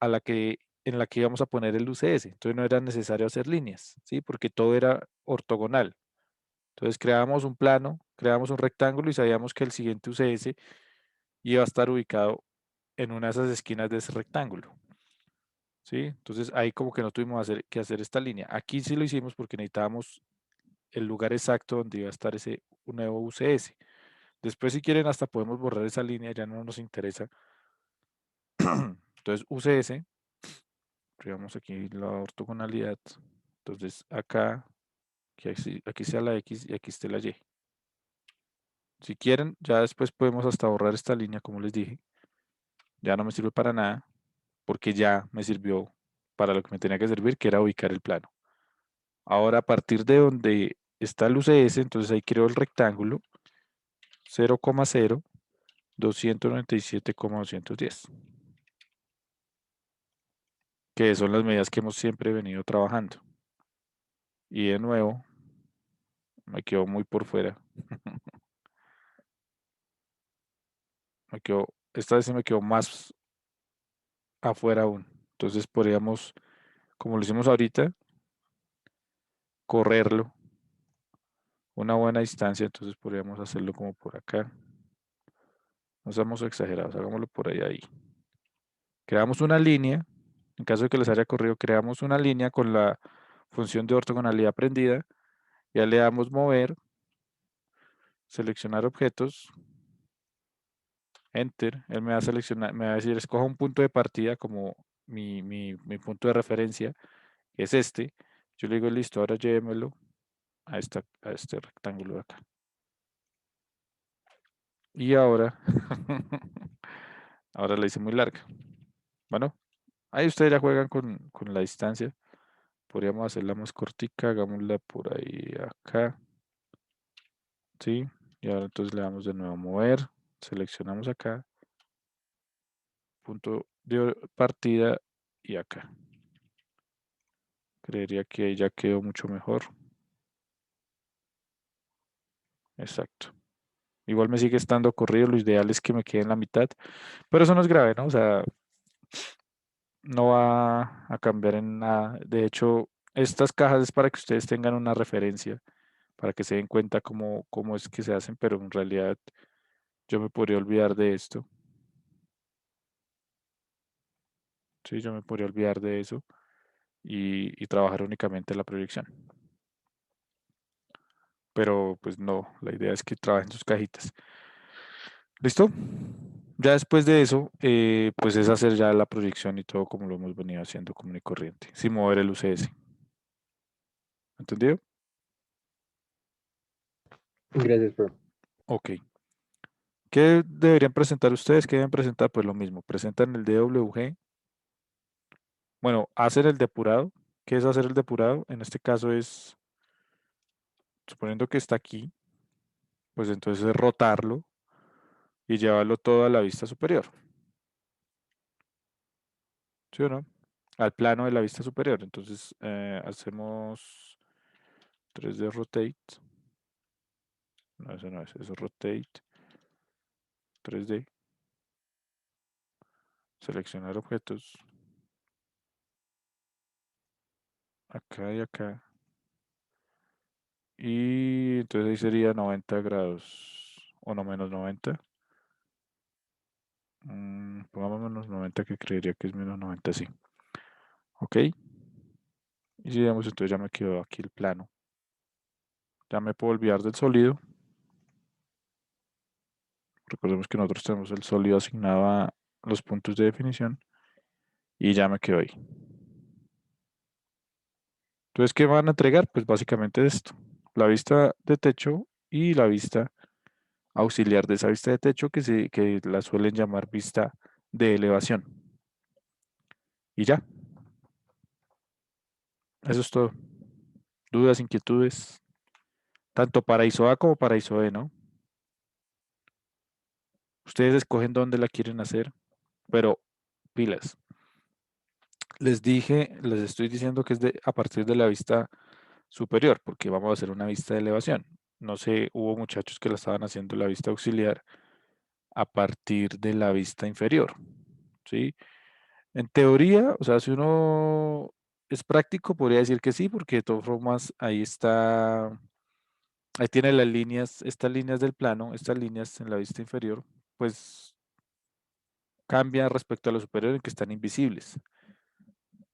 en la que íbamos a poner el UCS. Entonces no era necesario hacer líneas, ¿sí? Porque todo era ortogonal. Entonces creábamos un plano, creábamos un rectángulo y sabíamos que el siguiente UCS iba a estar ubicado en una de esas esquinas de ese rectángulo. ¿Sí? Entonces ahí como que no tuvimos que hacer esta línea. Aquí sí lo hicimos porque necesitábamos el lugar exacto donde iba a estar ese nuevo UCS. Después si quieren hasta podemos borrar esa línea, ya no nos interesa. Entonces UCS, creamos aquí la ortogonalidad. Entonces acá, aquí sea la X y aquí esté la Y. Si quieren, ya después podemos hasta borrar esta línea, como les dije. Ya no me sirve para nada, porque ya me sirvió para lo que me tenía que servir, que era ubicar el plano. Ahora, a partir de donde está el UCS, entonces ahí creo el rectángulo 0,0 297,210, que son las medidas que hemos siempre venido trabajando. Y de nuevo, me quedó muy por fuera. Esta vez se me quedó más afuera aún. Entonces podríamos, como lo hicimos ahorita, correrlo una buena distancia, entonces podríamos hacerlo como por acá. No seamos exagerados, hagámoslo por ahí. Creamos una línea, en caso de que les haya corrido, creamos una línea con la función de ortogonalidad aprendida, ya le damos mover, seleccionar objetos, enter, él me va a seleccionar, me va a decir, escoja un punto de partida como mi punto de referencia, que es este. Yo le digo, listo, ahora llévemelo a este rectángulo de acá. Y ahora, ahora la hice muy larga. Bueno, ahí ustedes ya juegan con la distancia. Podríamos hacerla más cortica, hagámosla por ahí acá. ¿Sí? Y ahora entonces le damos de nuevo a mover. Seleccionamos acá. Punto de partida y acá. Creería que ahí ya quedó mucho mejor. Exacto. Igual me sigue estando corrido, lo ideal es que me quede en la mitad, pero eso no es grave, ¿no? O sea, no va a cambiar en nada. De hecho, estas cajas es para que ustedes tengan una referencia, para que se den cuenta cómo es que se hacen, pero en realidad yo me podría olvidar de esto. Sí, yo me podría olvidar de eso y trabajar únicamente la proyección. Pero pues no, la idea es que trabajen sus cajitas. ¿Listo? Ya después de eso, pues es hacer ya la proyección y todo como lo hemos venido haciendo común y corriente, sin mover el UCS. ¿Entendido? Gracias, profe. Ok. ¿Qué deberían presentar ustedes? ¿Qué deben presentar? Pues lo mismo. Presentan el DWG. Bueno, hacen el depurado. ¿Qué es hacer el depurado? En este caso es, suponiendo que está aquí, pues entonces es rotarlo y llevarlo todo a la vista superior. ¿Sí o no? Al plano de la vista superior. Entonces hacemos 3D rotate. No, eso no es. Eso es rotate 3D. Seleccionar objetos. Acá y acá. Y entonces ahí sería 90 grados. O no menos 90. Pongamos menos 90 que creería que es menos 90, sí. Ok. Y si digamos, entonces ya me quedó aquí el plano. Ya me puedo olvidar del sólido. Recordemos que nosotros tenemos el sólido asignado a los puntos de definición. Y ya me quedo ahí. Entonces, ¿qué van a entregar? Pues básicamente esto. La vista de techo y la vista auxiliar de esa vista de techo que la suelen llamar vista de elevación. Y ya. Eso es todo. Dudas, inquietudes. Tanto para ISO A como para ISO B, ¿no? Ustedes escogen dónde la quieren hacer, pero pilas. Les dije, les estoy diciendo que es a partir de la vista superior, porque vamos a hacer una vista de elevación. No sé, hubo muchachos que la estaban haciendo la vista auxiliar a partir de la vista inferior, ¿sí? En teoría, o sea, si uno es práctico, podría decir que sí, porque de todas formas ahí está, ahí tiene las líneas, estas líneas del plano, estas líneas en la vista inferior, pues cambia respecto a lo superior en que están invisibles.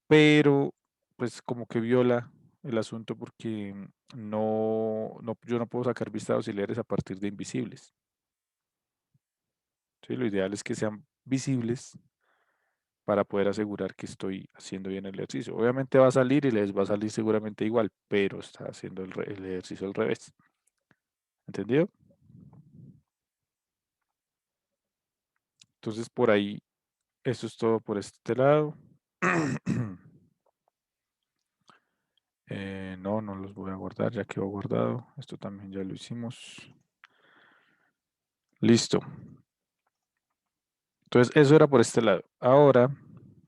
Pero, pues como que viola el asunto porque yo no puedo sacar vistas auxiliares a partir de invisibles. ¿Sí? Lo ideal es que sean visibles para poder asegurar que estoy haciendo bien el ejercicio. Obviamente va a salir y les va a salir seguramente igual, pero está haciendo el ejercicio al revés. ¿Entendido? Entonces por ahí, eso es todo por este lado. No, no los voy a guardar, ya quedó guardado. Esto también ya lo hicimos. Listo. Entonces eso era por este lado. Ahora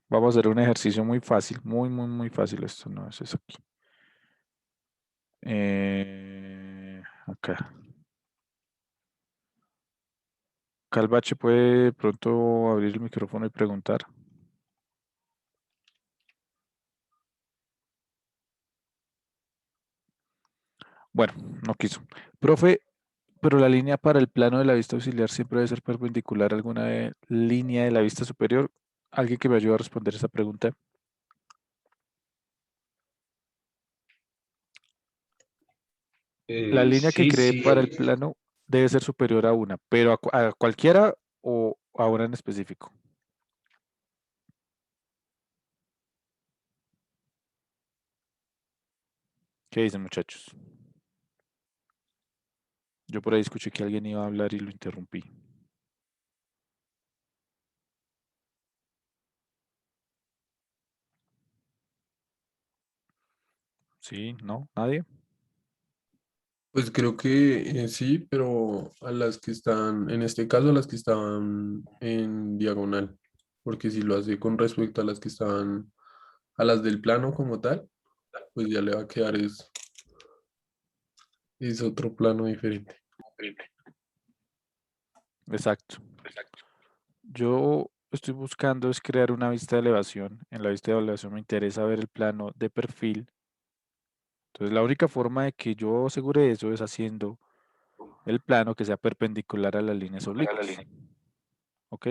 vamos a hacer un ejercicio muy fácil, muy fácil. Esto no es eso aquí. Acá. Calvache puede pronto abrir el micrófono y preguntar. Bueno, no quiso. Profe, pero la línea para el plano de la vista auxiliar siempre debe ser perpendicular a alguna línea de la vista superior. ¿Alguien que me ayude a responder esa pregunta? La línea que Sí, cree sí, para el plano debe ser superior a una, pero a cualquiera o a una en específico. ¿Qué dicen, muchachos? Yo por ahí escuché que alguien iba a hablar y lo interrumpí. ¿Sí? ¿No? ¿Nadie? Pues creo que sí, pero a las que están, en este caso a las que estaban en diagonal, porque si lo hace con respecto a las que estaban, a las del plano como tal, pues ya le va a quedar es otro plano diferente. Exacto. Yo estoy buscando es crear una vista de elevación. En la vista de elevación me interesa ver el plano de perfil. Entonces la única forma de que yo asegure eso es haciendo el plano que sea perpendicular a las líneas oblicuas. ¿Ok?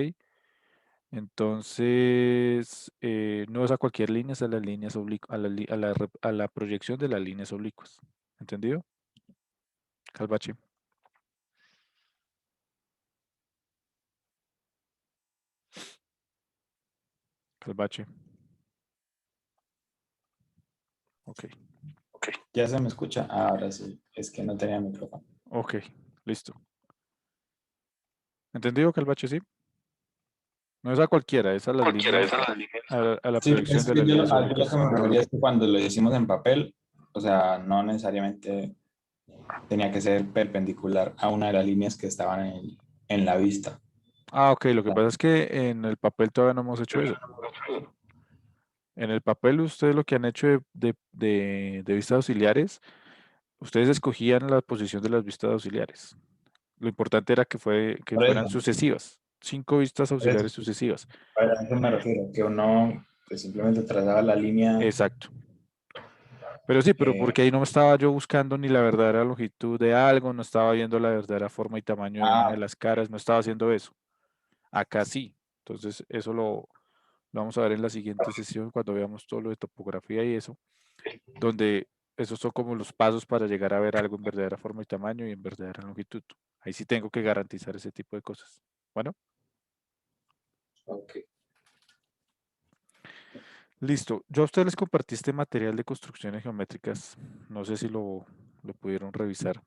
Entonces, no es a cualquier línea, es a las líneas oblicuas, a la proyección de las líneas oblicuas. ¿Entendido? Calvache. El bache. Ok, ¿Ya se me escucha? Ahora sí, es que no tenía micrófono. ok, listo. ¿Entendido que el bache sí? No es a cualquiera, es a las líneas, a la Sí, proyección es de que las yo, líneas yo lo que únicas. me refería es que cuando lo hicimos en papel, o sea, no necesariamente tenía que ser perpendicular a una de las líneas que estaban en la vista. Ah, ok, lo que pasa es que en el papel todavía no hemos hecho eso. En el papel ustedes lo que han hecho de vistas auxiliares, ustedes escogían la posición de las vistas auxiliares. Lo importante era que Por fueran eso, sucesivas, 5 vistas por eso, auxiliares sucesivas. a eso me refiero, que uno pues, simplemente trazaba la línea. Exacto. Pero sí, pero eh, porque ahí no estaba yo buscando ni la verdadera longitud de algo, no estaba viendo la verdadera forma y tamaño de una de ah, las caras, no estaba haciendo eso. Acá sí. Entonces, eso lo vamos a ver en la siguiente sesión cuando veamos todo lo de topografía y eso, donde esos son como los pasos para llegar a ver algo en verdadera forma y tamaño y en verdadera longitud. Ahí sí tengo que garantizar ese tipo de cosas. Bueno, ok. listo. Yo a ustedes les compartí este material de construcciones geométricas. No sé si lo pudieron revisar.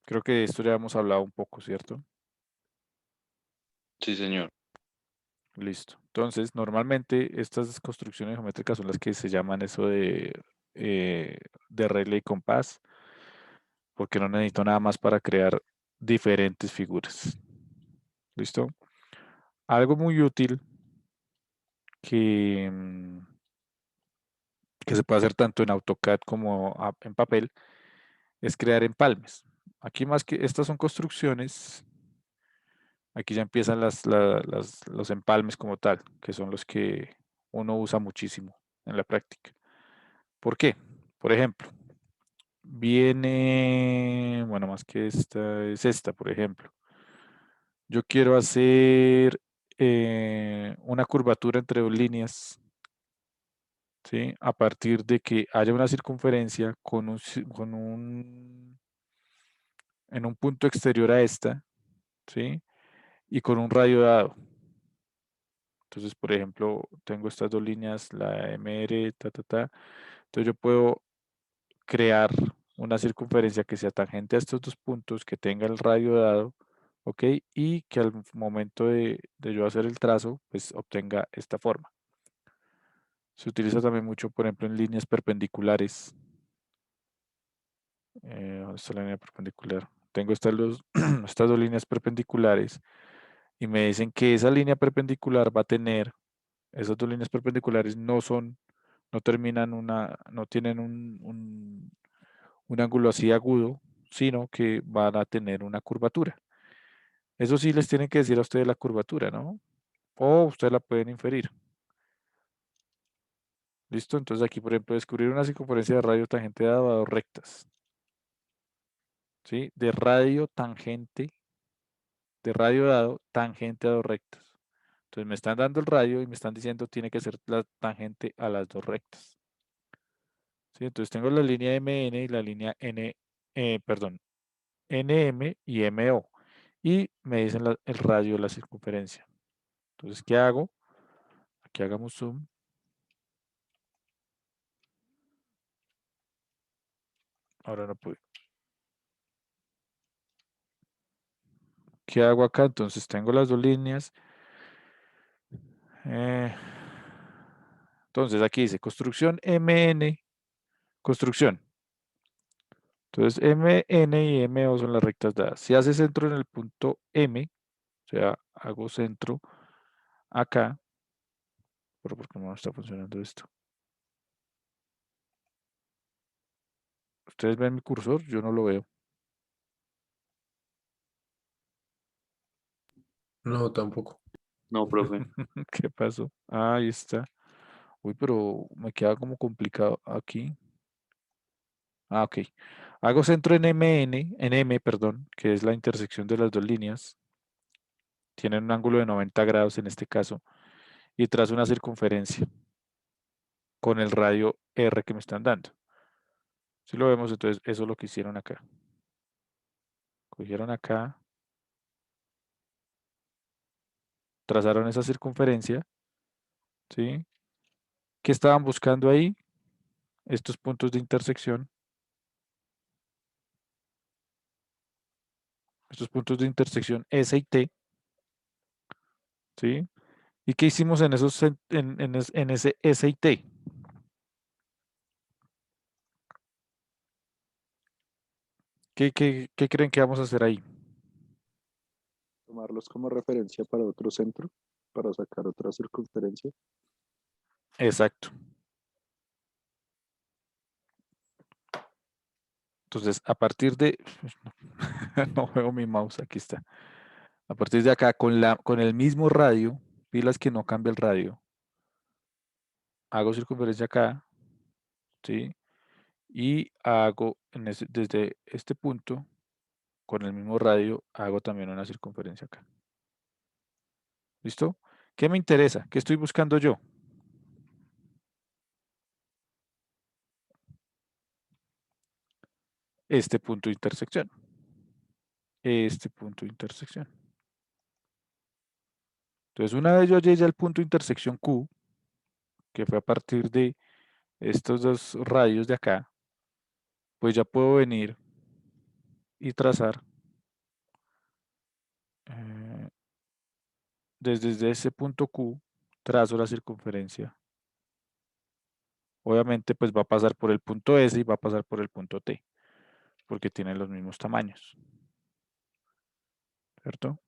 Creo que de esto ya hemos hablado un poco, ¿cierto? Sí, señor. Listo. Entonces, normalmente estas construcciones geométricas son las que se llaman eso de regla y compás, porque no necesito nada más para crear diferentes figuras. ¿Listo? Algo muy útil que, que se puede hacer tanto en AutoCAD como en papel es crear empalmes. Aquí más que estas son construcciones, aquí ya empiezan los empalmes como tal, que son los que uno usa muchísimo en la práctica. ¿Por qué? Por ejemplo, bueno, más que esta, es esta, por ejemplo. Yo quiero hacer una curvatura entre dos líneas, ¿sí? A partir de que haya una circunferencia en un punto exterior a esta, ¿sí? Y con un radio dado. Entonces, por ejemplo, tengo estas dos líneas, la MR, ta, ta, ta. Entonces yo puedo crear una circunferencia que sea tangente a estos dos puntos, que tenga el radio dado, ¿ok? Y que al momento de yo hacer el trazo, pues obtenga esta forma. Se utiliza también mucho, por ejemplo, en líneas perpendiculares. ¿Dónde está la línea perpendicular? Tengo estas dos líneas perpendiculares y me dicen que esa línea perpendicular va a tener, esas dos líneas perpendiculares no terminan no tienen un ángulo así agudo, sino que van a tener una curvatura. Eso sí les tienen que decir a ustedes la curvatura, ¿no? O ustedes la pueden inferir. ¿Listo? Entonces aquí, por ejemplo, descubrir una circunferencia de radio tangente dado a dos rectas. ¿Sí? De radio dado tangente a dos rectas. Entonces me están dando el radio y me están diciendo tiene que ser la tangente a las dos rectas. ¿Sí? Entonces tengo la línea MN y la línea perdón, NM y MO. Y me dicen el radio de la circunferencia. Entonces, ¿qué hago? Aquí hagamos zoom. Ahora no puedo. ¿Qué hago acá? Entonces tengo las dos líneas. Entonces aquí dice construcción MN, construcción. Entonces MN y MO son las rectas dadas. Si hace centro en el punto M, o sea, hago centro acá, pero ¿por qué no está funcionando esto? ¿Ustedes ven mi cursor? Yo no lo veo. No, tampoco. No, profe. ¿Qué pasó? Ah, ahí está. Uy, pero me queda como complicado aquí. Ah, ok. Hago centro en M, perdón, que es la intersección de las dos líneas. Tienen un ángulo de 90 grados en este caso. Y trazo una circunferencia con el radio R que me están dando. Si lo vemos, entonces eso es lo que hicieron acá. Cogieron acá trazaron esa circunferencia, ¿sí? ¿Qué estaban buscando ahí? Estos puntos de intersección. Estos puntos de intersección S y T, ¿sí? ¿Y qué hicimos en esos en ese S y T? ¿Qué creen que vamos a hacer ahí? Tomarlos como referencia para otro centro, para sacar otra circunferencia. Exacto. Entonces, a partir de... No veo mi mouse, aquí está. A partir de acá, con el mismo radio, pilas que no cambia el radio, hago circunferencia acá, ¿sí? Y hago desde este punto, con el mismo radio, hago también una circunferencia acá. ¿Listo? ¿Qué me interesa? ¿Qué estoy buscando yo? Este punto de intersección. Este punto de intersección. Entonces, una vez yo llegué al punto de intersección Q, que fue a partir de estos dos radios de acá, pues ya puedo venir y trazar desde ese punto Q, trazo la circunferencia. Obviamente, pues va a pasar por el punto S y va a pasar por el punto T, porque tienen los mismos tamaños. ¿Cierto?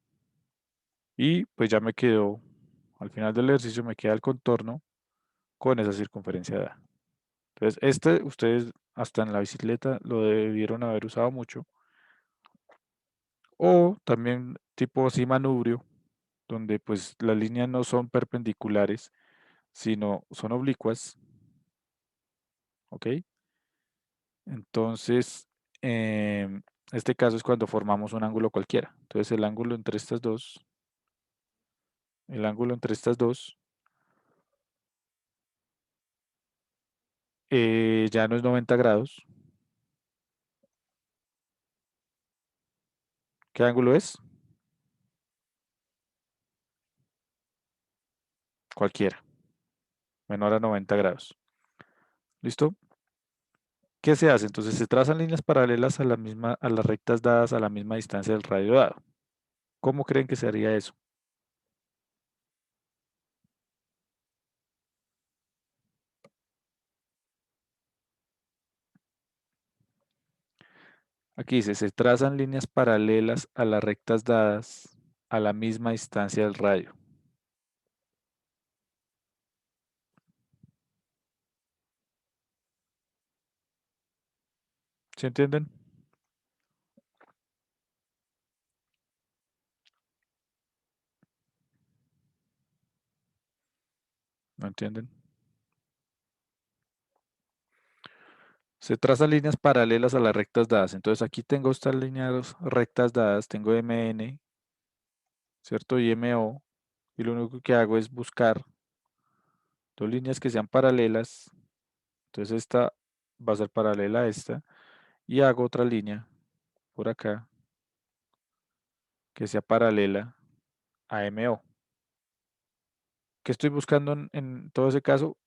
Y pues ya me quedó, al final del ejercicio me queda el contorno con esa circunferencia dada. Entonces, ustedes hasta en la bicicleta lo debieron haber usado mucho. O también tipo así manubrio, donde pues las líneas no son perpendiculares, sino son oblicuas. ¿Ok? Entonces, este caso es cuando formamos un ángulo cualquiera. Entonces, el ángulo entre estas dos, ya no es 90 grados. ¿Qué ángulo es? Cualquiera, menor a 90 grados. ¿Listo? ¿Qué se hace? Entonces se trazan líneas paralelas a las rectas dadas a la misma distancia del radio dado. ¿Cómo creen que se haría eso? Aquí dice, se trazan líneas paralelas a las rectas dadas a la misma distancia del radio. ¿Sí entienden? ¿No entienden? Se trazan líneas paralelas a las rectas dadas. Entonces aquí tengo estas líneas rectas dadas, tengo MN, ¿cierto? Y MO. Y lo único que hago es buscar dos líneas que sean paralelas. Entonces esta va a ser paralela a esta. Y hago otra línea por acá que sea paralela a MO. ¿Qué estoy buscando en todo ese caso?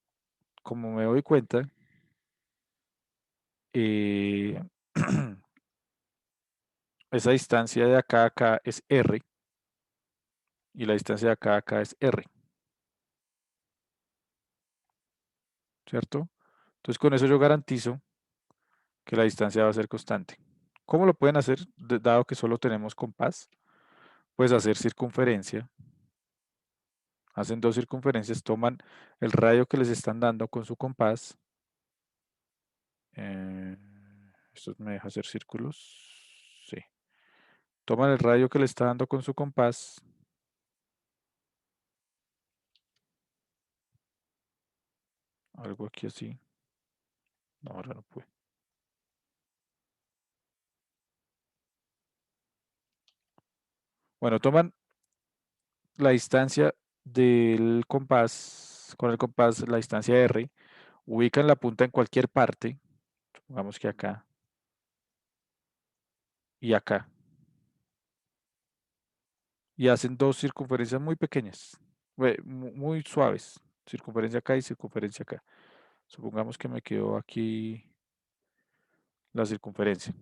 Como me doy cuenta, eh, esa distancia de acá a acá es R y la distancia de acá a acá es R, ¿cierto? Entonces con eso yo garantizo que la distancia va a ser constante. ¿Cómo lo pueden hacer dado que solo tenemos compás? Pues hacer circunferencia. Hacen dos circunferencias, toman el radio que les están dando con su compás. Esto me deja hacer círculos. Sí. Toman el radio que le está dando con su compás. Algo aquí así. No, ahora no puede. Bueno, toman la distancia del compás, con el compás, la distancia R, ubican la punta en cualquier parte, supongamos que acá y acá. y hacen dos circunferencias muy pequeñas, muy suaves, circunferencia acá y circunferencia acá. Supongamos que me quedó aquí la circunferencia.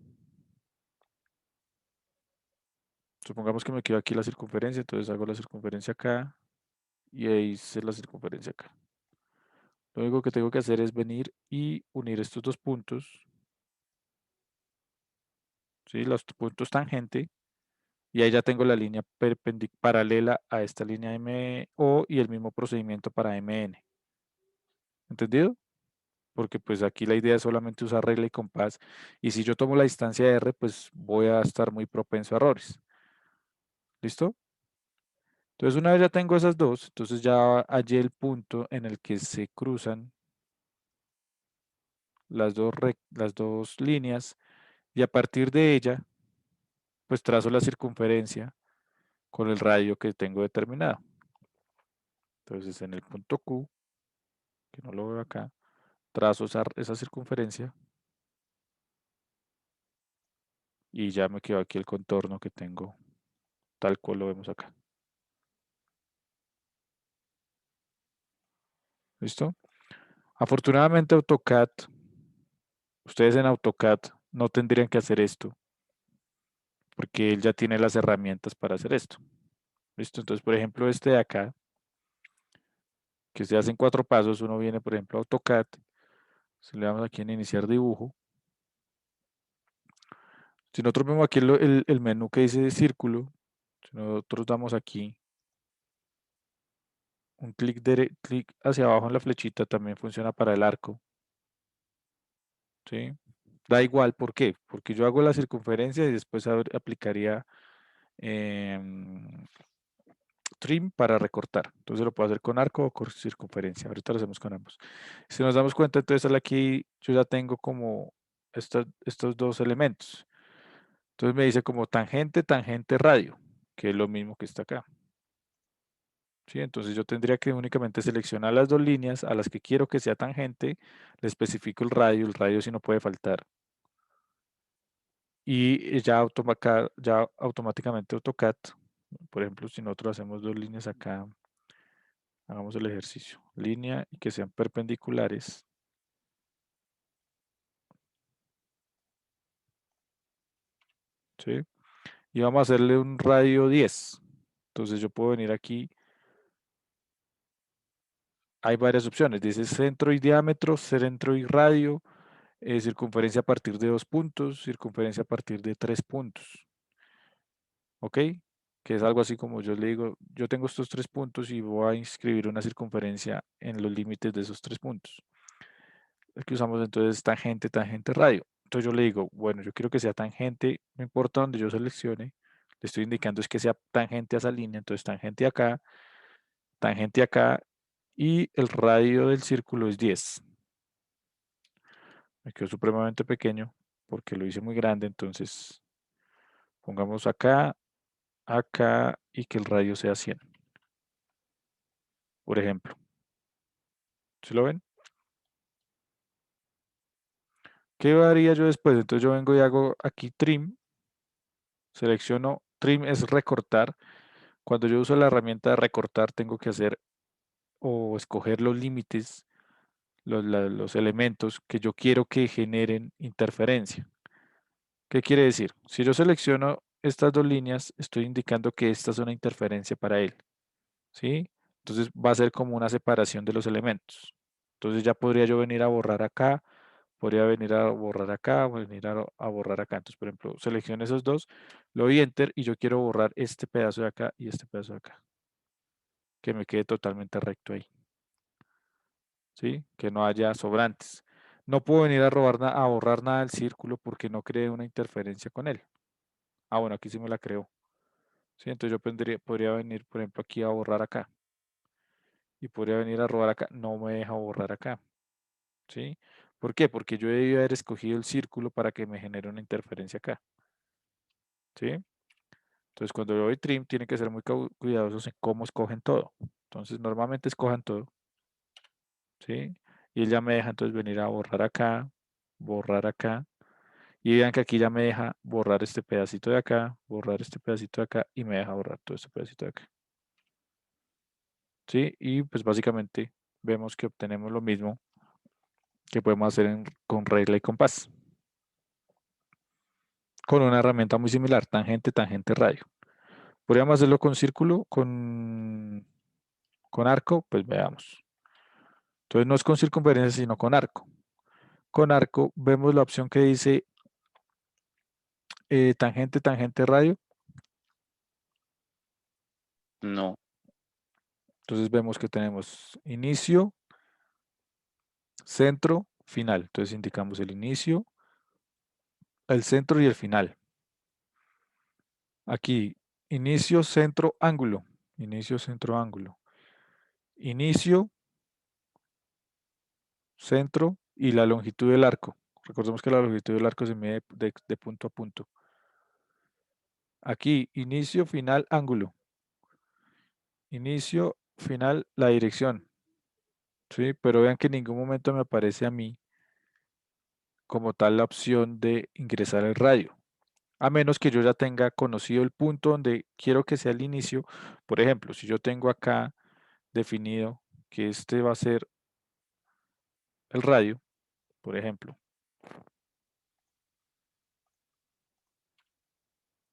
Supongamos que me quedó aquí la circunferencia, entonces hago la circunferencia acá y ahí hice la circunferencia acá. Lo único que tengo que hacer es venir y unir estos dos puntos, ¿sí? Los puntos tangente, y ahí ya tengo la línea paralela a esta línea MO y el mismo procedimiento para MN. ¿Entendido? Porque pues aquí la idea es solamente usar regla y compás, y si yo tomo la distancia de R, pues voy a estar muy propenso a errores. ¿Listo? Entonces una vez ya tengo esas dos, entonces ya hallé el punto en el que se cruzan las dos líneas, y a partir de ella, pues trazo la circunferencia con el radio que tengo determinado. Entonces en el punto Q, que no lo veo acá, trazo esa circunferencia y ya me quedó aquí el contorno que tengo, tal cual lo vemos acá. ¿Listo? Afortunadamente AutoCAD, ustedes en AutoCAD no tendrían que hacer esto, porque él ya tiene las herramientas para hacer esto. ¿Listo? Entonces, por ejemplo, este de acá, que se hace en 4 pasos, uno viene, por ejemplo, a AutoCAD, si le damos aquí en iniciar dibujo. Si nosotros vemos aquí el menú que dice círculo, si nosotros damos aquí un clic hacia abajo en la flechita, también funciona para el arco. ¿Sí? Da igual, ¿por qué? Porque yo hago la circunferencia y después aplicaría trim para recortar. Entonces lo puedo hacer con arco o con circunferencia. Ahorita lo hacemos con ambos. Si nos damos cuenta, entonces aquí yo ya tengo como estos dos elementos. Entonces me dice como tangente, tangente, radio, que es lo mismo que está acá. ¿Sí? Entonces yo tendría que únicamente seleccionar las dos líneas a las que quiero que sea tangente, le especifico el radio sí no puede faltar. Y ya automáticamente AutoCAD, por ejemplo, si nosotros hacemos dos líneas acá, hagamos el ejercicio, línea y que sean perpendiculares. ¿Sí? Y vamos a hacerle un radio 10. Entonces yo puedo venir aquí. Hay varias opciones. Dice centro y diámetro, centro y radio, circunferencia a partir de 2 puntos, circunferencia a partir de 3 puntos. ¿Ok? Que es algo así como yo le digo, yo tengo estos 3 puntos y voy a inscribir una circunferencia en los límites de esos 3 puntos. El que usamos entonces tangente, tangente, radio. Entonces yo le digo, bueno, yo quiero que sea tangente, no importa donde yo seleccione, le estoy indicando es que sea tangente a esa línea, entonces tangente acá, y el radio del círculo es 10. Me quedó supremamente pequeño porque lo hice muy grande, entonces pongamos acá, acá y que el radio sea 100. Por ejemplo. ¿Sí lo ven? ¿Qué haría yo después? Entonces yo vengo y hago aquí trim, selecciono, trim es recortar. Cuando yo uso la herramienta de recortar tengo que hacer o escoger los límites, los elementos que yo quiero que generen interferencia. ¿Qué quiere decir? Si yo selecciono estas dos líneas, estoy indicando que esta es una interferencia para él. ¿Sí? Entonces va a ser como una separación de los elementos. Entonces ya podría yo venir a borrar acá, podría venir a borrar acá, venir a borrar acá. Entonces, por ejemplo, selecciono esos dos, le doy Enter y yo quiero borrar este pedazo de acá y este pedazo de acá. Que me quede totalmente recto ahí. ¿Sí? Que no haya sobrantes. No puedo venir a borrar nada del círculo porque no creé una interferencia con él. Ah, bueno, aquí sí me la creo. ¿Sí? Entonces yo podría venir, por ejemplo, aquí a borrar acá. Y podría venir a robar acá. No me deja borrar acá. ¿Sí? ¿Por qué? Porque yo debí haber escogido el círculo para que me genere una interferencia acá. ¿Sí? Entonces cuando yo doy trim, tienen que ser muy cuidadosos en cómo escogen todo. Entonces normalmente escojan todo. ¿Sí? Y él ya me deja entonces venir a borrar acá, Y vean que aquí ya me deja borrar este pedacito de acá, borrar este pedacito de acá y me deja borrar todo este pedacito de acá. ¿Sí? Y pues básicamente vemos que obtenemos lo mismo que podemos hacer con regla y compás. Con una herramienta muy similar, tangente, tangente, radio. ¿Podríamos hacerlo con círculo, con arco? Pues veamos. Entonces no es con circunferencia, sino con arco. Con arco vemos la opción que dice tangente, tangente, radio. No. Entonces vemos que tenemos inicio, centro, final. Entonces indicamos el inicio, el centro y el final. Aquí, inicio, centro, ángulo. Inicio, centro, ángulo. Inicio, centro y la longitud del arco. Recordemos que la longitud del arco se mide de punto a punto. Aquí, inicio, final, ángulo. Inicio, final, la dirección. ¿Sí? Pero vean que en ningún momento me aparece a mí como tal la opción de ingresar el radio. A menos que yo ya tenga conocido el punto donde quiero que sea el inicio. Por ejemplo, si yo tengo acá definido que este va a ser el radio, por ejemplo.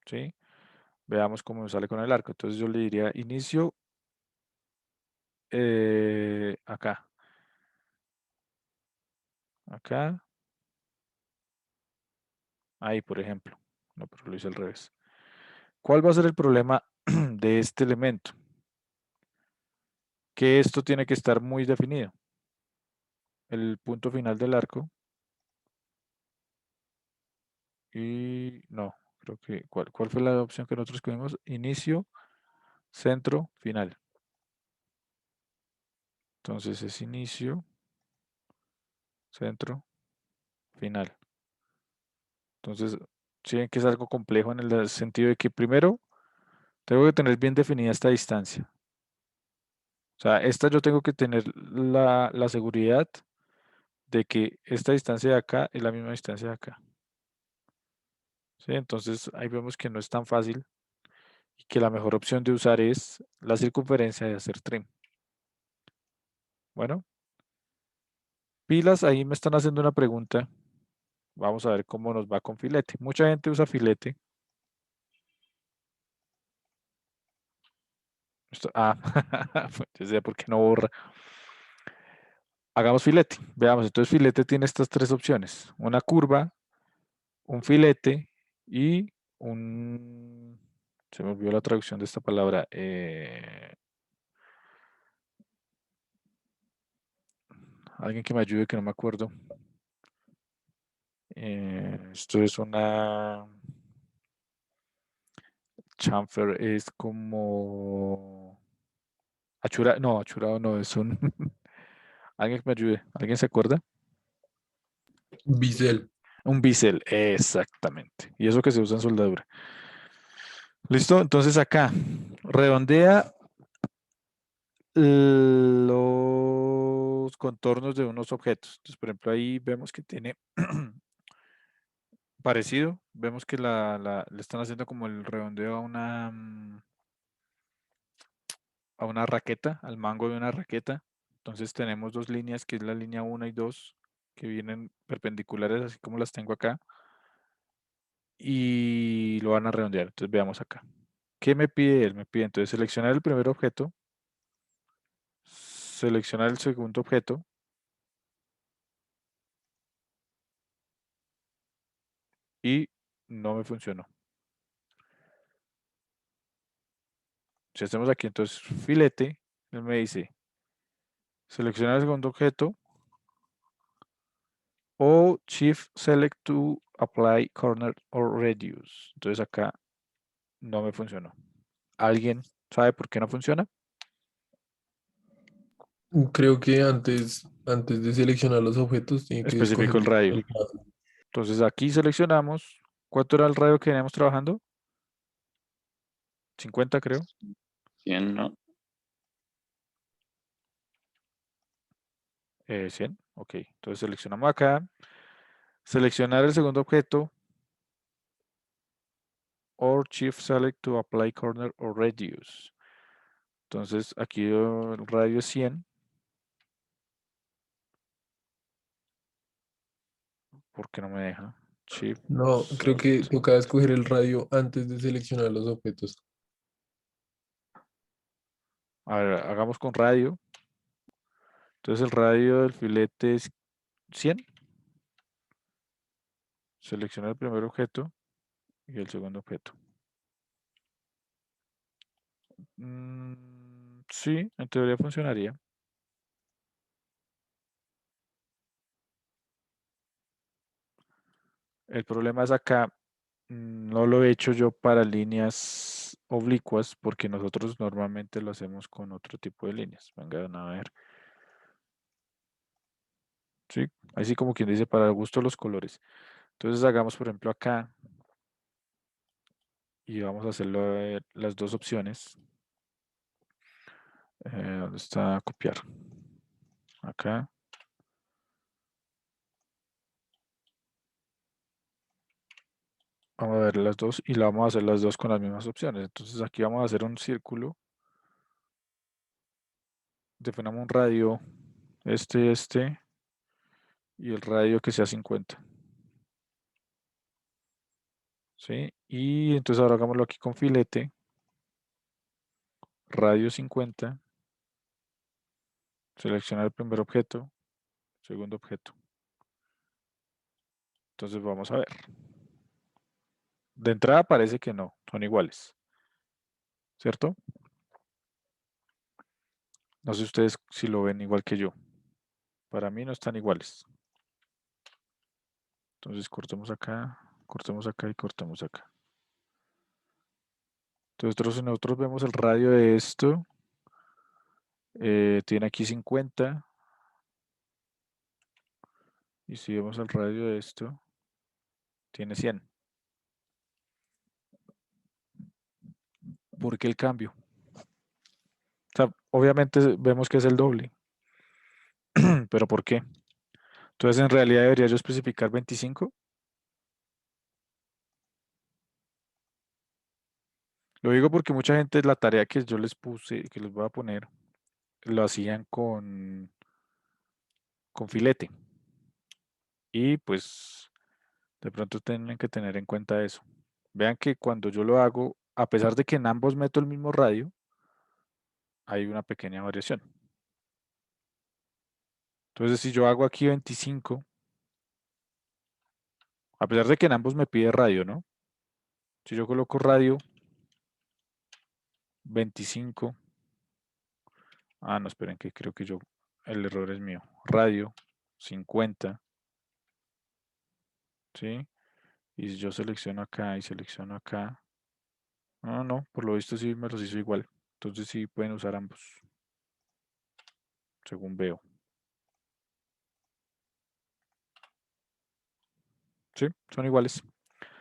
¿Sí? Veamos cómo me sale con el arco. Entonces yo le diría inicio acá. Acá. Ahí, por ejemplo. No, pero lo hice al revés. ¿Cuál va a ser el problema de este elemento? Que esto tiene que estar muy definido. El punto final del arco. Y no, creo que, ¿cuál fue la opción que nosotros escogimos? Inicio, centro, final. Entonces es inicio, centro, final. Entonces, sí ven que es algo complejo en el sentido de que primero tengo que tener bien definida esta distancia. O sea, esta yo tengo que tener la seguridad de que esta distancia de acá es la misma distancia de acá. ¿Sí? Entonces ahí vemos que no es tan fácil y que la mejor opción de usar es la circunferencia de hacer trim. Bueno, pilas, ahí me están haciendo una pregunta. Vamos a ver cómo nos va con filete. Mucha gente usa filete. Yo sé por qué no borra. Hagamos filete. Veamos, entonces filete tiene estas tres opciones. Una curva, un filete y un... Se me olvidó la traducción de esta palabra. Alguien que me ayude, que no me acuerdo. Esto es una... Chamfer es como... achurado no, es un... Alguien que me ayude. ¿Alguien se acuerda? Bisel. Un bisel, exactamente. Y eso que se usa en soldadura. Listo, entonces acá redondea los contornos de unos objetos. Entonces, por ejemplo, ahí vemos que tiene parecido. Vemos que le están haciendo como el redondeo a una raqueta, al mango de una raqueta. Entonces tenemos dos líneas, que es la línea 1 y 2, que vienen perpendiculares, así como las tengo acá. Y lo van a redondear. Entonces veamos acá. ¿Qué me pide él? Me pide entonces seleccionar el primer objeto, seleccionar el segundo objeto y no me funcionó. Si hacemos aquí entonces filete, él me dice seleccionar el segundo objeto o Shift Select to Apply Corner or Radius. Entonces acá no me funcionó. ¿Alguien sabe por qué no funciona? Creo que antes de seleccionar los objetos, tiene que escoger Especifico el radio. el radio. Entonces aquí seleccionamos. ¿Cuánto era el radio que veníamos trabajando? 50 creo. 100, ¿no? 100. Ok. Entonces seleccionamos acá. Seleccionar el segundo objeto. or Shift Select to apply corner or radius. Entonces aquí el radio es 100. ¿Por qué no me deja? Shift No, creo que Select. toca escoger el radio antes de seleccionar los objetos. A ver, hagamos con radio. Entonces el radio del filete es 100. Selecciona el primer objeto y el segundo objeto. Sí, en teoría funcionaría. El problema es acá, no lo he hecho yo para líneas oblicuas porque nosotros normalmente lo hacemos con otro tipo de líneas. Vengan a ver. Sí, así como quien dice para el gusto de los colores. Entonces hagamos por ejemplo acá y vamos a hacerlo las dos opciones. ¿Dónde está copiar? Acá. Vamos a ver las dos y la vamos a hacer las dos con las mismas opciones. Entonces aquí vamos a hacer un círculo. Definamos un radio, este, y el radio que sea 50. ¿Sí? Y entonces ahora hagámoslo aquí con filete. Radio 50. Seleccionar el primer objeto, segundo objeto. Entonces vamos a ver. De entrada parece que no, son iguales. ¿Cierto? No sé ustedes si lo ven igual que yo. Para mí no están iguales. Entonces cortemos acá y cortemos acá. Entonces nosotros vemos el radio de esto. Tiene aquí 50. Y si vemos el radio de esto, tiene 100. ¿Por qué el cambio? O sea, obviamente vemos que es el doble. ¿Pero por qué? Entonces en realidad debería yo especificar 25. Lo digo porque mucha gente la tarea que yo les puse, que les voy a poner, lo hacían con filete. Y pues de pronto tienen que tener en cuenta eso. Vean que cuando yo lo hago, a pesar de que en ambos meto el mismo radio, hay una pequeña variación. Entonces si yo hago aquí 25, a pesar de que en ambos me pide radio, ¿no? Si yo coloco radio 25. No, esperen que creo que el error es mío. Radio 50. ¿Sí? Y si yo selecciono acá y selecciono acá. No, por lo visto sí me los hizo igual. Entonces sí pueden usar ambos. Según veo. Sí, son iguales.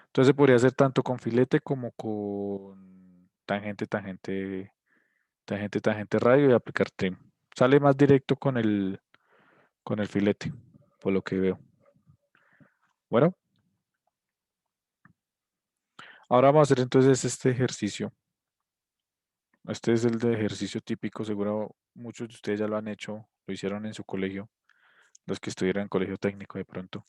Entonces se podría hacer tanto con filete como con tangente, radio y aplicar trim. Sale más directo con el filete, por lo que veo. Bueno. Ahora vamos a hacer entonces este ejercicio. Este es el de ejercicio típico, seguro muchos de ustedes ya lo han hecho, lo hicieron en su colegio, los que estuvieran en colegio técnico de pronto.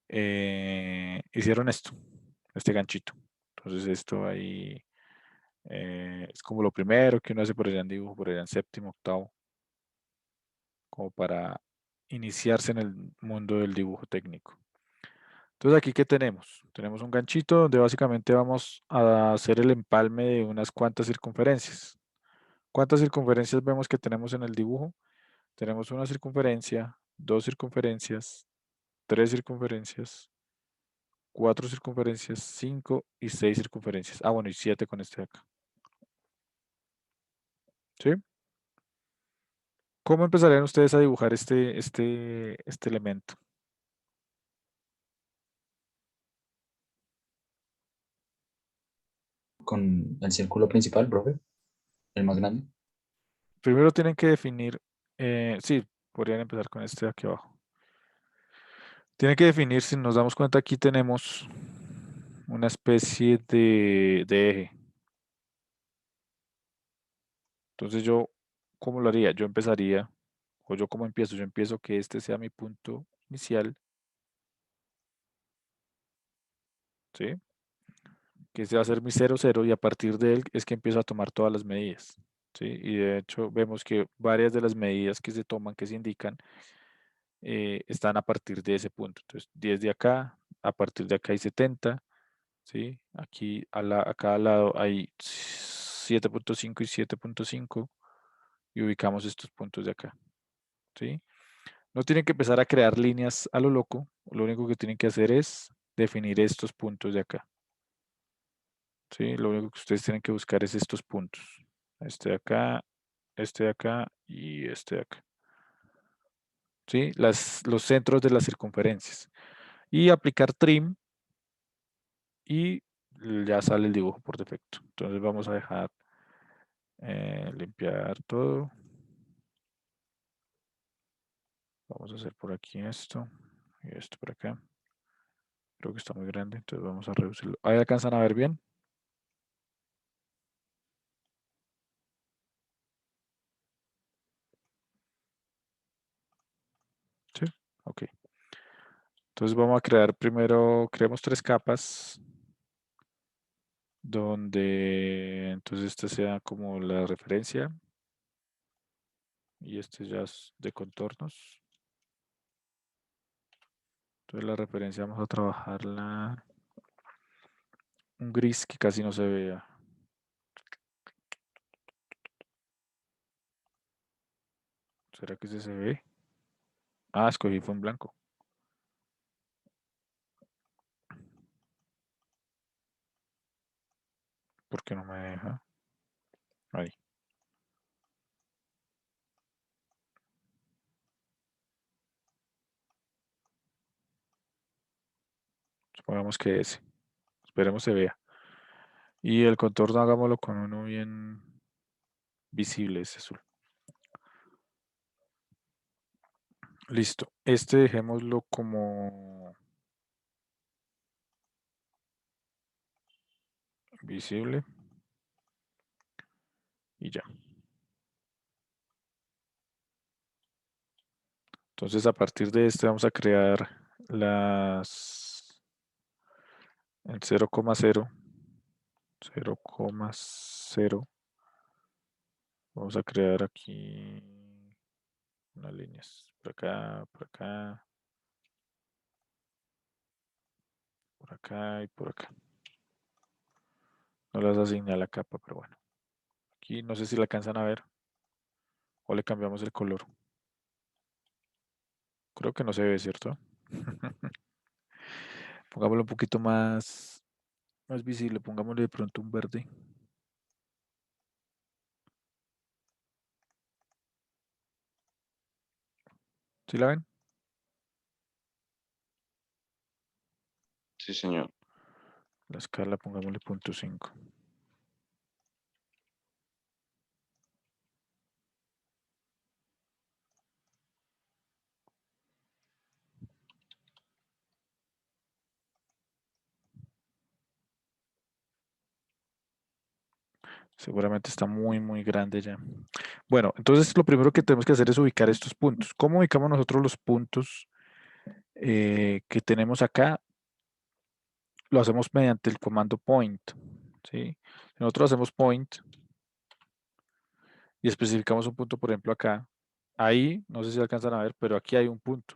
Hicieron este ganchito. Entonces esto ahí es como lo primero que uno hace por allá en dibujo, por allá en séptimo, octavo, como para iniciarse en el mundo del dibujo técnico. Entonces aquí, ¿qué tenemos? Tenemos un ganchito donde básicamente vamos a hacer el empalme de unas cuantas circunferencias. ¿Cuántas circunferencias vemos que tenemos en el dibujo? Tenemos una circunferencia, dos circunferencias, tres circunferencias, cuatro circunferencias, 5 y 6 circunferencias. Bueno, y 7 con este de acá. ¿Sí? ¿Cómo empezarían ustedes a dibujar este elemento? Con el círculo principal, profe, el más grande. Primero tienen que definir, sí, podrían empezar con este de aquí abajo. Tienen que definir, si nos damos cuenta, aquí tenemos una especie de eje. Entonces yo, ¿cómo lo haría? Yo empezaría, o yo cómo empiezo, yo empiezo que este sea mi punto inicial, ¿sí? Que este va a ser mi 0, 0 y a partir de él es que empiezo a tomar todas las medidas, ¿sí? Y de hecho vemos que varias de las medidas que se toman, que se indican, están a partir de ese punto. Entonces 10 de acá, a partir de acá hay 70, ¿sí? Aquí a cada lado hay 7.5 y 7.5 y ubicamos estos puntos de acá, ¿sí? No tienen que empezar a crear líneas a lo loco, lo único que tienen que hacer es definir estos puntos de acá, ¿sí? Lo único que ustedes tienen que buscar es estos puntos, este de acá y este de acá, ¿sí? Los centros de las circunferencias. Y aplicar trim y ya sale el dibujo por defecto. Entonces vamos a dejar limpiar todo. Vamos a hacer por aquí esto y esto por acá. Creo que está muy grande, entonces vamos a reducirlo. ¿Ahí alcanzan a ver bien? Sí, ok. Entonces vamos a crear primero, creemos 3 capas donde entonces esta sea como la referencia y este ya es de contornos. Entonces la referencia vamos a trabajarla un gris que casi no se vea. ¿Será que ese se ve? Ah, escogí fue en blanco. ¿Por qué no me deja? Ahí. Supongamos que ese. Esperemos se vea. Y el contorno hagámoslo con uno bien visible, ese azul. Listo. Este dejémoslo como visible. Y ya. Entonces a partir de este vamos a crear las en 0,0. 0,0. Vamos a crear aquí unas líneas. Por acá, por acá. Por acá y por acá. No las asigné a la capa, pero bueno. Aquí no sé si la alcanzan a ver. O le cambiamos el color. Creo que no se ve, ¿cierto? Pongámoslo un poquito más visible. Pongámosle de pronto un verde. ¿Sí la ven? Sí, señor. La escala pongámosle 0.5. Seguramente está muy, muy grande ya. Bueno, entonces lo primero que tenemos que hacer es ubicar estos puntos. ¿Cómo ubicamos nosotros los puntos que tenemos acá? Lo hacemos mediante el comando point. ¿Sí? Si nosotros hacemos point y especificamos un punto, por ejemplo, acá. Ahí, no sé si alcanzan a ver, pero aquí hay un punto.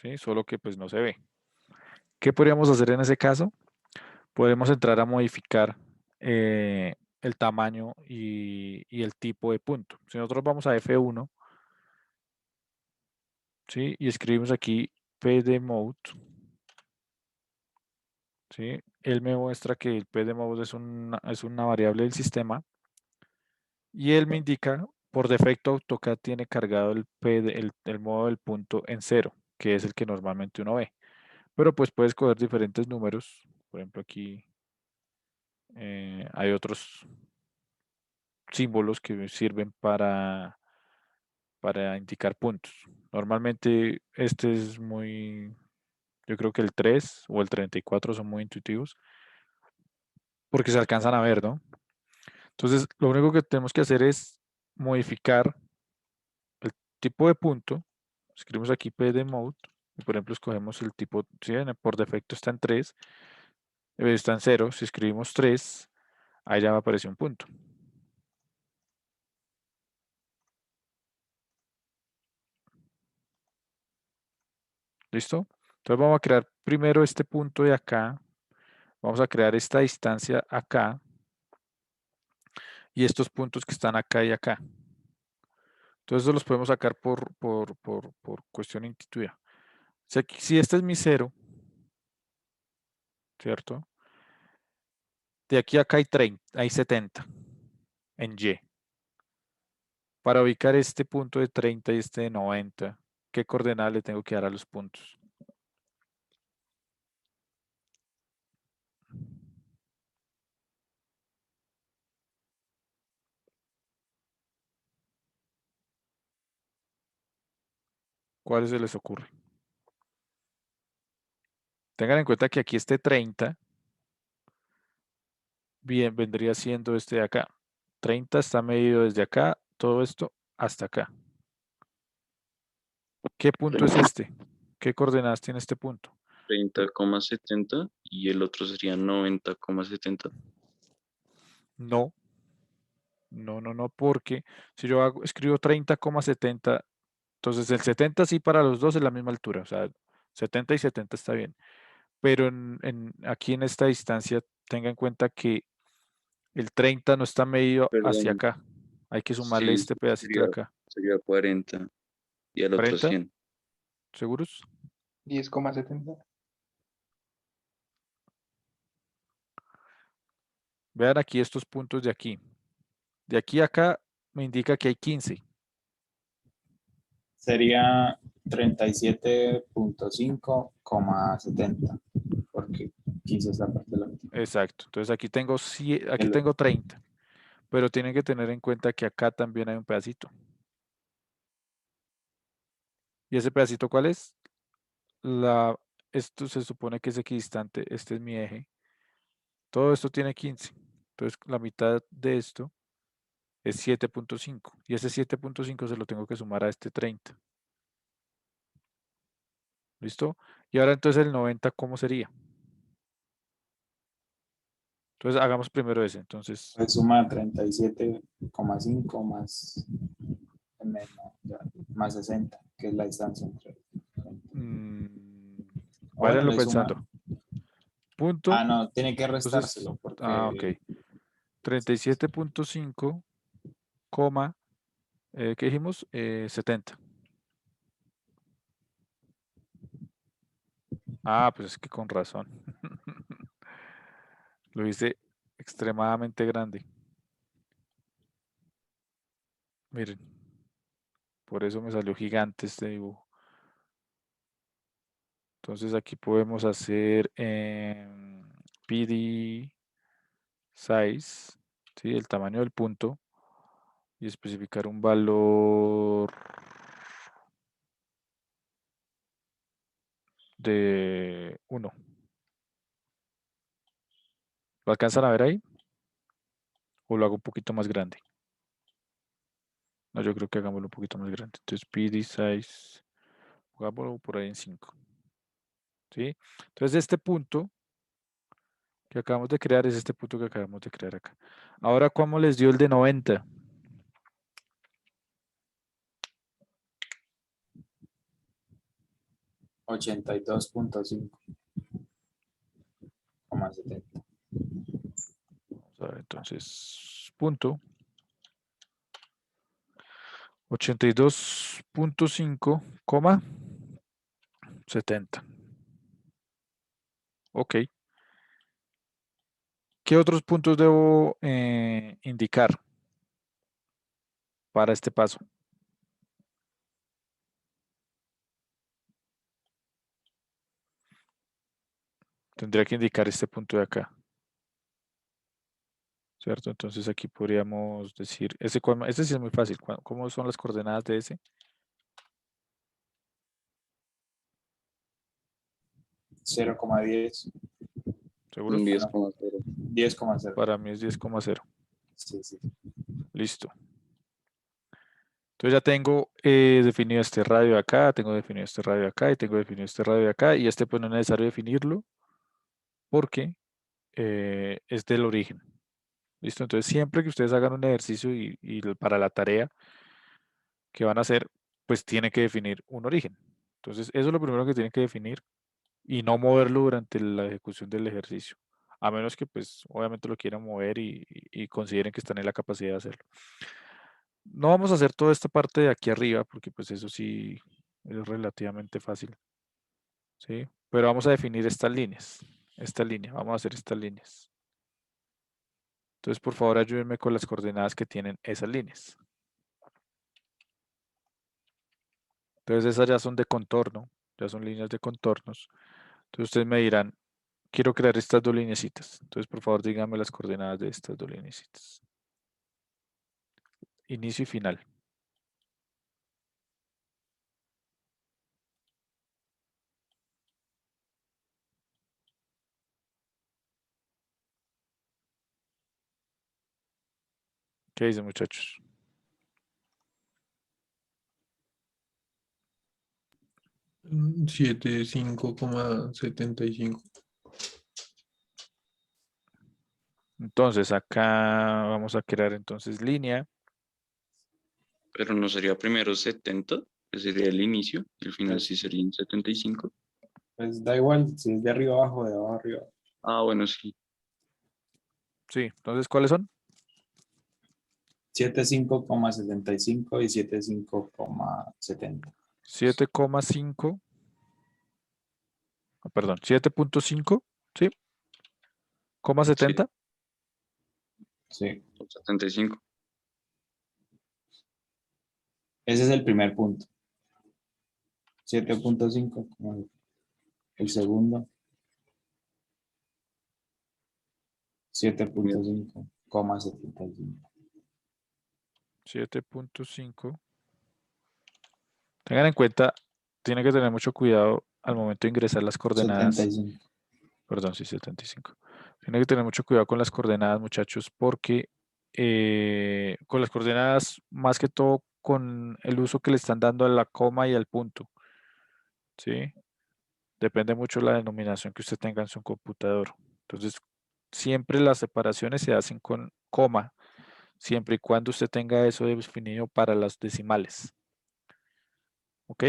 ¿Sí? Solo que pues no se ve. ¿Qué podríamos hacer en ese caso? Podemos entrar a modificar el tamaño y el tipo de punto. Si nosotros vamos a F1, ¿sí? Y escribimos aquí pdmode, ¿sí? Él me muestra que el pdmode es una variable del sistema y él me indica, por defecto AutoCAD tiene cargado el modo del punto en 0, que es el que normalmente uno ve. Pero pues puedes coger diferentes números. Por ejemplo, aquí hay otros símbolos que sirven para indicar puntos. Normalmente este es muy Yo creo que el 3 o el 34 son muy intuitivos porque se alcanzan a ver, ¿no? Entonces, lo único que tenemos que hacer es modificar el tipo de punto. Escribimos aquí P de mode y, por ejemplo, escogemos el tipo, ¿sí? Por defecto está en 3, está en 0. Si escribimos 3, ahí ya va a aparecer un punto. ¿Listo? Entonces vamos a crear primero este punto de acá. Vamos a crear esta distancia acá. Y estos puntos que están acá y acá. Entonces eso los podemos sacar por cuestión intuitiva. Si este es mi 0, ¿cierto? De aquí a acá hay 30, hay 70 en Y. Para ubicar este punto de 30 y este de 90, ¿qué coordenada le tengo que dar a los puntos? ¿Cuáles se les ocurre? Tengan en cuenta que aquí este 30 bien, vendría siendo este de acá. 30 está medido desde acá, todo esto hasta acá. ¿Qué punto es este? ¿Qué coordenadas tiene este punto? 30,70 y el otro sería 90,70. No, no, porque si yo escribo 30,70, entonces el 70 sí para los dos es la misma altura, o sea, 70 y 70 está bien. Pero aquí en esta distancia, tenga en cuenta que el 30 no está medido hacia Perdón, acá. Hay que sumarle sí, este pedacito de acá. sería 40 y el otro ¿40? 100. ¿Seguros? 10,70. Vean aquí estos puntos de aquí. De aquí a acá me indica que hay 15. Sería 37.5,70, porque 15 es la parte de la mitad. Exacto. Entonces aquí tengo, aquí El- tengo 30. Pero tienen que tener en cuenta que acá también hay un pedacito. ¿Y ese pedacito cuál es? Esto se supone que es equidistante. Este es mi eje. Todo esto tiene 15. Entonces la mitad de esto es 7.5. Y ese 7.5 se lo tengo que sumar a este 30. ¿Listo? Y ahora entonces el 90, ¿cómo sería? Entonces hagamos primero ese. Entonces, Pues suma 37,5 más 60, que es la distancia entre. O bueno, váyanlo le suma. pensando. Punto. No, tiene que Entonces, restárselo ok. porque 37.5, coma, ¿qué dijimos? 70. Pues es que con razón. Lo hice extremadamente grande. Miren. Por eso me salió gigante este dibujo. Entonces aquí podemos hacer PD size, ¿sí? El tamaño del punto, y especificar un valor de 1. ¿Lo alcanzan a ver ahí? ¿O lo hago un poquito más grande? No, yo creo que hagámoslo un poquito más grande. Entonces PD size, hagámoslo por ahí en 5. ¿Sí? Entonces este punto que acabamos de crear es este punto que acabamos de crear acá. Ahora, ¿cómo les dio el de 90? 82.5,70. Vamos a ver, entonces, punto 82.5,70. Ok. ¿Qué otros puntos debo indicar para este paso? Tendría que indicar este punto de acá. ¿Cierto? Entonces aquí podríamos decir, ese sí es muy fácil. ¿Cómo son las coordenadas de ese? 0,10. ¿Seguros? Un 10,0. 10,0. Para mí es 10,0. Sí, sí. Listo. Entonces ya tengo definido este radio acá, tengo definido este radio acá y tengo definido este radio acá. Y este pues no es necesario definirlo porque es del origen. ¿Listo? Entonces siempre que ustedes hagan un ejercicio y para la tarea que van a hacer, pues tiene que definir un origen. Entonces eso es lo primero que tienen que definir y no moverlo durante la ejecución del ejercicio. A menos que pues obviamente lo quieran mover y consideren que están en la capacidad de hacerlo. No vamos a hacer toda esta parte de aquí arriba porque pues eso sí es relativamente fácil. ¿Sí? Pero vamos a definir estas líneas. Esta línea, vamos a hacer estas líneas. Entonces, por favor, ayúdenme con las coordenadas que tienen esas líneas. Entonces, esas ya son de contorno, ya son líneas de contornos. Entonces, ustedes me dirán, quiero crear estas dos lineecitas. Entonces, por favor, díganme las coordenadas de estas dos lineecitas. Inicio y final. ¿Qué dicen, muchachos? Mm, 75,75. Entonces, acá vamos a crear entonces línea. Pero no sería primero 70, que sería el inicio, y el final sí sería en 75. Pues da igual si es de arriba abajo, de abajo arriba. Ah, bueno, sí. Sí, entonces, ¿cuáles son? 75,75 y 75,70. 7,5. Perdón, 7,5, ¿sí? ¿Coma 70? Sí. 75. Ese es el primer punto. 7,5 como el segundo. 7,5,75. 7,5. Tengan en cuenta, tienen que tener mucho cuidado al momento de ingresar las coordenadas. 75. Perdón, sí, 75. Tienen que tener mucho cuidado con las coordenadas, muchachos, porque con las coordenadas, más que todo con el uso que le están dando a la coma y al punto. ¿Sí? Depende mucho de la denominación que usted tenga en su computador. Entonces, siempre las separaciones se hacen con coma, siempre y cuando usted tenga eso definido para las decimales. ¿Ok?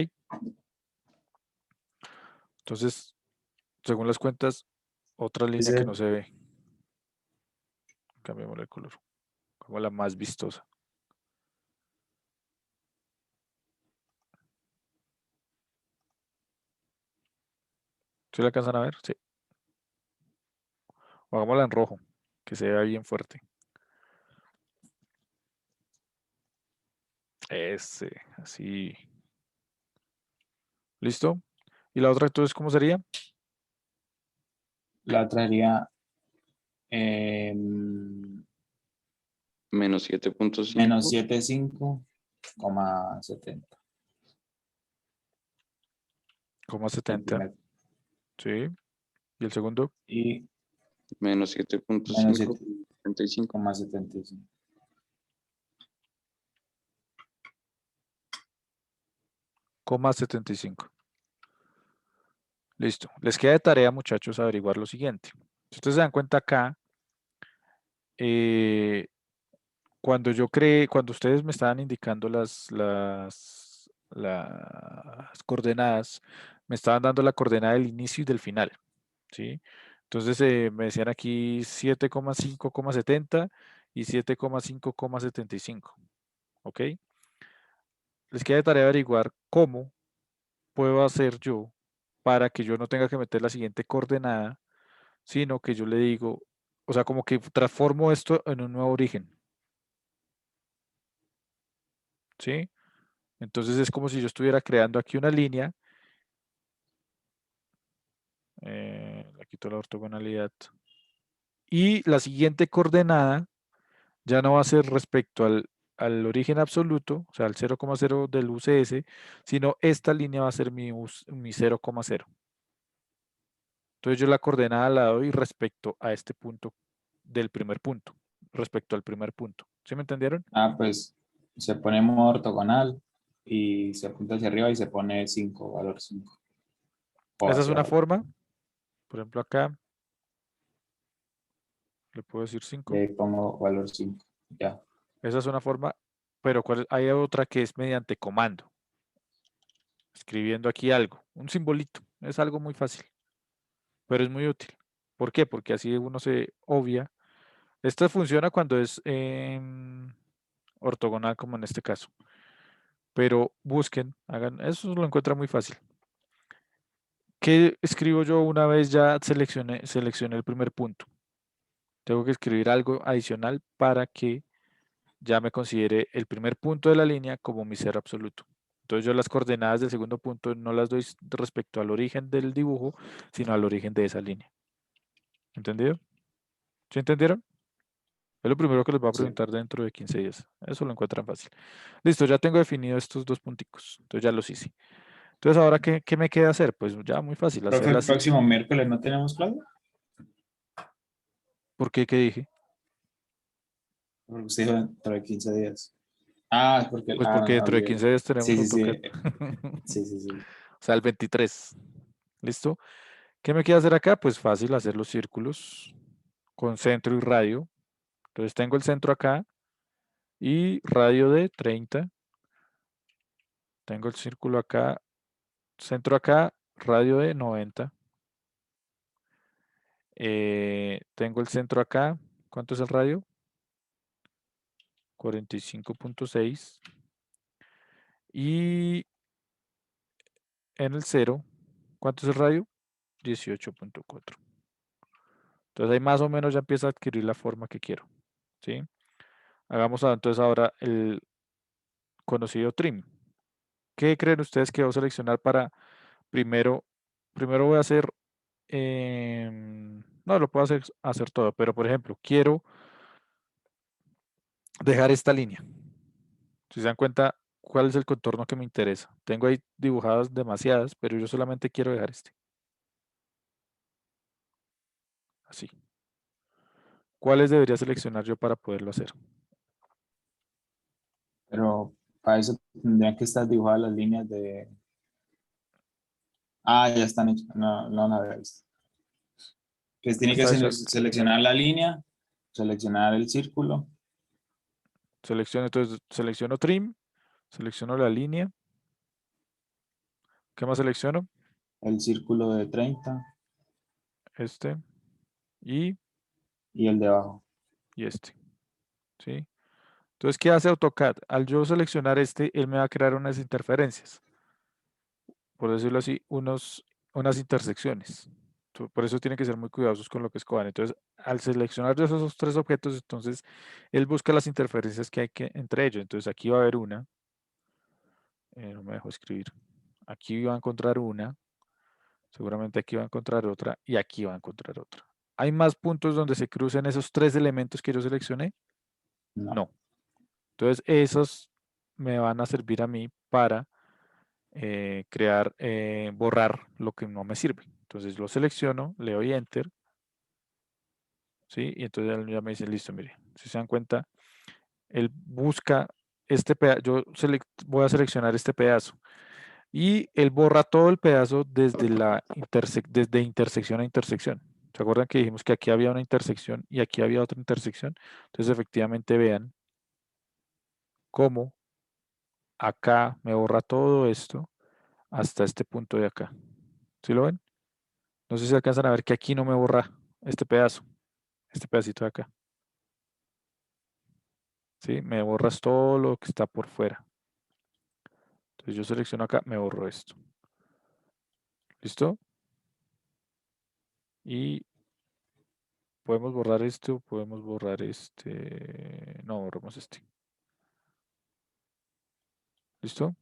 Entonces, según las cuentas, otra línea que no se ve. Cambiémosle el color. Como la más vistosa. ¿Sí la alcanzan a ver? Sí. O hagámosla en rojo, que se vea bien fuerte. Ese, así. ¿Listo? ¿Y la otra entonces cómo sería? La otra sería Menos 7,5. menos 75,70. Coma El 70. primer. Sí. ¿Y el segundo? Y Menos menos 7,5. 75. 7,75. Coma 75. Listo. Les queda de tarea, muchachos, averiguar lo siguiente. Si ustedes se dan cuenta acá, cuando ustedes me estaban indicando las coordenadas, me estaban dando la coordenada del inicio y del final. ¿Sí? Entonces me decían aquí 7,5,70 y 7,5,75. ¿Ok? Les queda de tarea averiguar cómo puedo hacer yo para que yo no tenga que meter la siguiente coordenada, sino que yo le digo, o sea, como que transformo esto en un nuevo origen. ¿Sí? Entonces es como si yo estuviera creando aquí una línea. Le quito la ortogonalidad. Y la siguiente coordenada ya no va a ser respecto al origen absoluto, o sea, al 0,0 del UCS, sino esta línea va a ser mi 0,0. Entonces yo la coordenada la doy respecto a este punto del primer punto, respecto al primer punto. ¿Sí me entendieron? Ah, pues se pone modo ortogonal y se apunta hacia arriba y se pone 5, valor 5. O Esa es hacia una abajo. forma. Por ejemplo, acá le puedo decir 5. Y ahí pongo valor 5. Ya. Esa es una forma, pero hay otra que es mediante comando. Escribiendo aquí algo, un simbolito. Es algo muy fácil, pero es muy útil. ¿Por qué? Porque así uno se obvia. Esto funciona cuando es ortogonal, como en este caso. Pero busquen, hagan, eso lo encuentra muy fácil. ¿Qué escribo yo una vez ya seleccioné el primer punto? Tengo que escribir algo adicional para que ya me considere el primer punto de la línea como mi ser absoluto. Entonces yo las coordenadas del segundo punto no las doy respecto al origen del dibujo, sino al origen de esa línea. ¿Entendido? ¿Sí entendieron? Es lo primero que les voy a Sí. preguntar dentro de 15 días. Eso lo encuentran fácil. Listo, ya tengo definido estos dos punticos. Entonces ya los hice. Entonces, ¿ahora qué me queda hacer? Pues ya muy fácil, Profe, hacer el así. próximo miércoles no tenemos clase. ¿Por qué? ¿Qué dije? Porque usted dijo dentro de 15 días. Ah, es porque. Pues Ah, porque no, dentro de olvidé. 15 días tenemos Sí, sí, AutoCAD. sí. Sí, sí, sí. O sea, el 23. ¿Listo? ¿Qué me queda hacer acá? Pues fácil, hacer los círculos con centro y radio. Entonces tengo el centro acá y radio de 30. Tengo el círculo acá, centro acá, radio de 90. Tengo el centro acá. ¿Cuánto es el radio? 45.6. Y en el 0, ¿cuánto es el radio? 18.4. Entonces ahí más o menos ya empieza a adquirir la forma que quiero. ¿Sí? Hagamos entonces ahora el conocido trim. ¿Qué creen ustedes que voy a seleccionar para primero? Primero voy a hacer, no, lo puedo hacer todo, pero por ejemplo, quiero dejar esta línea. Si se dan cuenta, ¿cuál es el contorno que me interesa? Tengo ahí dibujadas demasiadas, pero yo solamente quiero dejar este. Así. ¿Cuáles debería seleccionar yo para poderlo hacer? Pero para eso tendrían que estar dibujadas las líneas de. Ah, ya están hechas. No, no la había visto. Pues tiene que Está hecho. seleccionar la línea, seleccionar el círculo. Entonces selecciono trim, selecciono la línea. ¿Qué más selecciono? El círculo de 30 Este y y el de abajo. este. ¿Sí? Entonces, ¿qué hace AutoCAD? Al yo seleccionar este, él me va a crear unas interferencias, por decirlo así, unas intersecciones. Por eso tienen que ser muy cuidadosos con lo que escojan. Entonces, al seleccionar de esos tres objetos, entonces, él busca las interferencias que hay entre ellos. Entonces, aquí va a haber una. No me dejo escribir. Aquí va a encontrar una. Seguramente aquí va a encontrar otra. Y aquí va a encontrar otra. ¿Hay más puntos donde se crucen esos tres elementos que yo seleccioné? No. No. Entonces, esos me van a servir a mí para borrar lo que no me sirve. Entonces lo selecciono, le doy Enter, ¿sí? Y entonces él ya me dice, listo, mire, si se dan cuenta, él busca este pedazo, voy a seleccionar este pedazo y él borra todo el pedazo desde intersección a intersección. ¿Se acuerdan que dijimos que aquí había una intersección y aquí había otra intersección? Entonces efectivamente vean cómo acá me borra todo esto hasta este punto de acá. ¿Sí lo ven? No sé si alcanzan a ver que aquí no me borra este pedazo, este pedacito de acá. ¿Sí? Me borras todo lo que está por fuera. Entonces yo selecciono acá, me borro esto. ¿Listo? Y podemos borrar esto, podemos borrar este. No, borramos este. ¿Listo?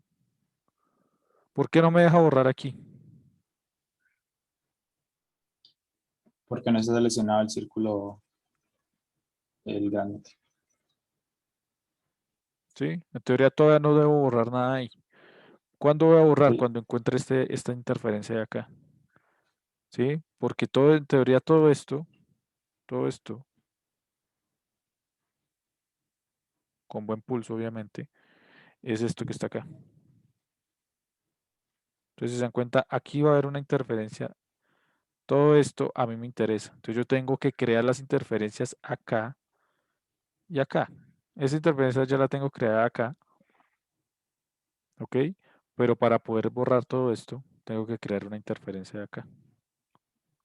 ¿Por qué no me deja borrar aquí? Porque no está seleccionado el círculo, el grande. ¿Sí? En teoría todavía no debo borrar nada ahí. ¿Cuándo voy a borrar? Sí. Cuando encuentre esta interferencia de acá. ¿sí? Porque todo, en teoría, todo esto, con buen pulso, obviamente, es esto que está acá. Entonces, si se dan cuenta, aquí va a haber una interferencia. Todo esto a mí me interesa. Entonces, yo tengo que crear las interferencias acá y acá. Esa interferencia ya la tengo creada acá, ¿ok? Pero para poder borrar todo esto, tengo que crear una interferencia de acá.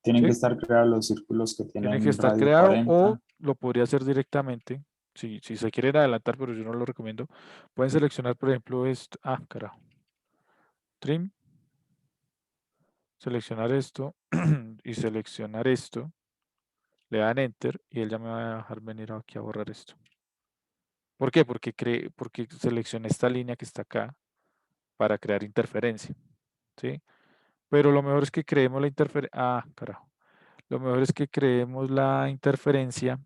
Tienen que ¿Sí? estar creados los círculos que Tiene que tienen estar radio creado o 40. lo podría hacer directamente. Si se quieren adelantar, pero yo no lo recomiendo. Pueden seleccionar, por ejemplo, esto. Ah, carajo. Trim. Seleccionar esto y seleccionar esto. Le dan Enter y él ya me va a dejar venir aquí a borrar esto. ¿Por qué? Porque seleccioné esta línea que está acá para crear interferencia. ¿Sí? Pero lo mejor es que creemos la interferencia. Ah, carajo. Lo mejor es que creemos la interferencia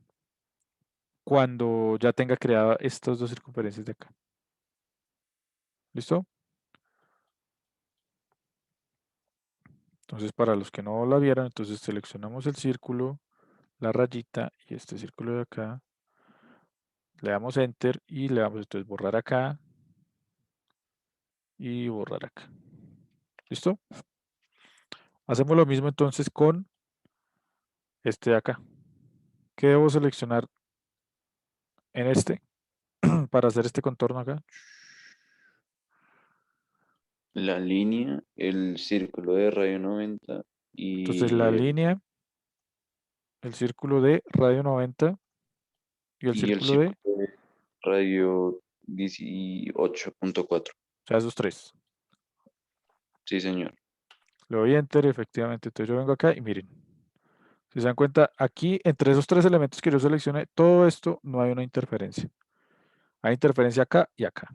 cuando ya tenga creada estas dos circunferencias de acá. ¿Listo? Entonces, para los que no la vieron, entonces seleccionamos el círculo, la rayita y este círculo de acá. Le damos Enter y le damos entonces borrar acá y borrar acá. ¿Listo? Hacemos lo mismo entonces con este de acá. ¿Qué debo seleccionar en este para hacer este contorno acá? La línea, el círculo de radio 90 Entonces la y línea, el círculo de radio 90 y el el círculo de, o círculo de radio 18.4. sea, esos tres. Sí, señor. Le doy Enter, efectivamente. Entonces yo vengo acá y miren. Si se dan cuenta, aquí entre esos tres elementos que yo seleccioné, todo esto no hay una interferencia. Hay interferencia acá y acá.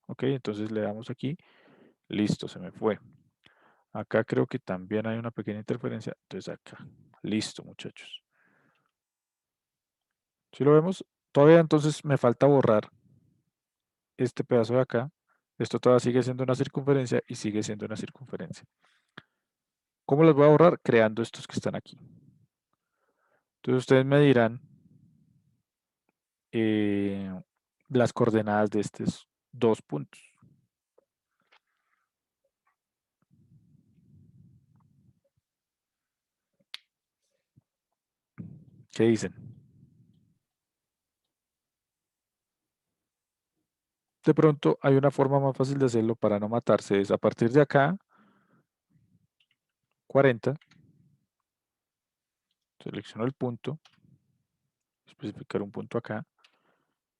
Ok, entonces le damos aquí. Listo, se me fue. Acá creo que también hay una pequeña interferencia. Entonces acá. Listo, muchachos. Si lo vemos, todavía entonces me falta borrar este pedazo de acá. Esto todavía sigue siendo una circunferencia y sigue siendo una circunferencia. ¿Cómo los voy a borrar? Creando estos que están aquí. Entonces ustedes me dirán las coordenadas de estos dos puntos. ¿Qué dicen? De pronto hay una forma más fácil de hacerlo para no matarse. Es a partir de acá, 40. Selecciono el punto. Especificar un punto acá.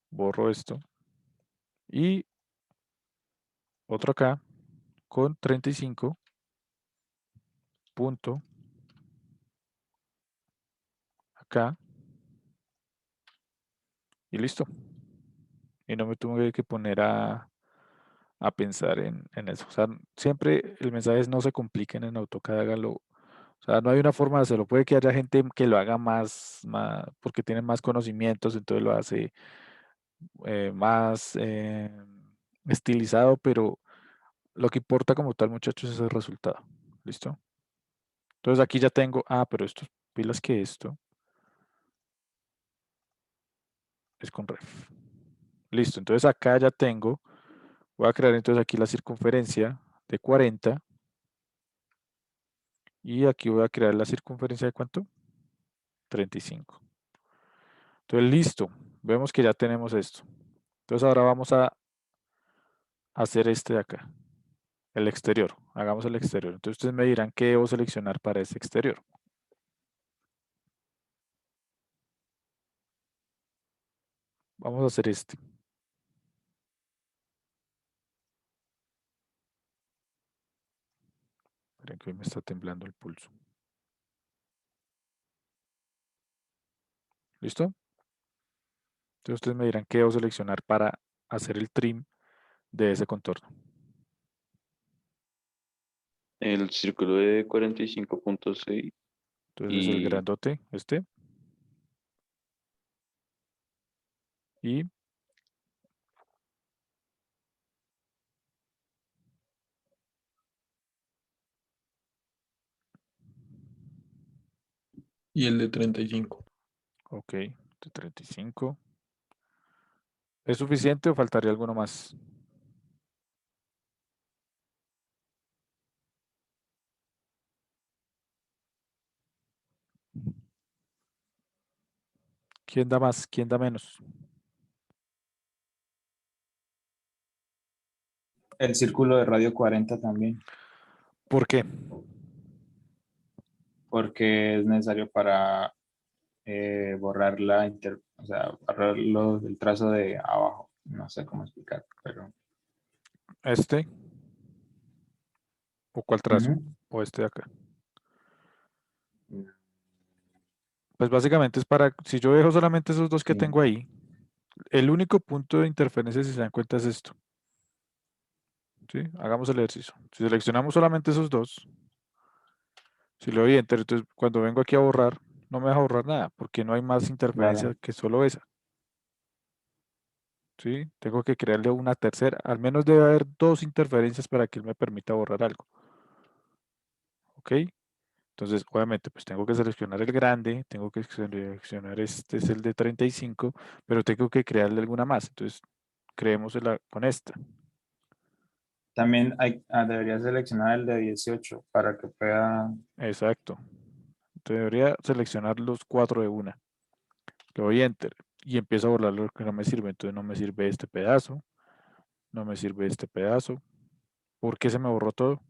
Borro esto. Y otro acá con 35. Punto. Acá. Y listo. Y no me tuve que poner a pensar en eso. O sea, siempre el mensaje es no se compliquen en AutoCAD, hágalo. O sea, no hay una forma de hacerlo. Puede que haya gente que lo haga más porque tiene más conocimientos, entonces lo hace más estilizado, pero lo que importa como tal, muchachos, es el resultado. ¿Listo? Entonces aquí ya tengo, pero esto, pilas que esto es con ref. Listo, entonces acá ya tengo, voy a crear entonces aquí la circunferencia de 40 y aquí voy a crear la circunferencia de ¿cuánto? 35. Entonces listo, vemos que ya tenemos esto. Entonces ahora vamos a hacer este de acá, el exterior. Hagamos el exterior. Entonces ustedes me dirán qué debo seleccionar para este exterior. Vamos a hacer este. Esperen que hoy me está temblando el pulso. ¿Listo? Entonces ustedes me dirán qué debo seleccionar para hacer el trim de ese contorno. El círculo de 45.6 Entonces el y grandote, este. Y y el de 35. Ok, de 35. ¿Es suficiente o faltaría alguno más? ¿Quién da más? ¿Quién da menos? El círculo de radio 40 también, ¿Por qué? porque es necesario para borrar o sea, borrar el trazo de abajo. No sé cómo explicar, pero ¿Este? ¿O cuál trazo? ujú. ¿O este de acá? Pues básicamente es para, si yo dejo solamente esos dos que Sí, tengo ahí, el único punto de interferencia, si se dan cuenta, es esto. ¿Sí? Hagamos el ejercicio. Si seleccionamos solamente esos dos, si le doy enter, entonces cuando vengo aquí a borrar, no me deja borrar nada, porque no hay más interferencia claro. que solo esa. ¿Sí? Tengo que crearle una tercera, al menos debe haber dos interferencias para que él me permita borrar algo. ¿Ok? Entonces, obviamente, pues tengo que seleccionar el grande, tengo que seleccionar este es el de 35, pero tengo que crearle alguna más. Entonces, creémosela con esta. También debería seleccionar el de 18 para que pueda, Exacto. Entonces, debería seleccionar los 4 de una. Le doy enter y empiezo a borrar lo que no me sirve. Entonces, no me sirve este pedazo, no me sirve este pedazo. ¿Por qué se me borró todo?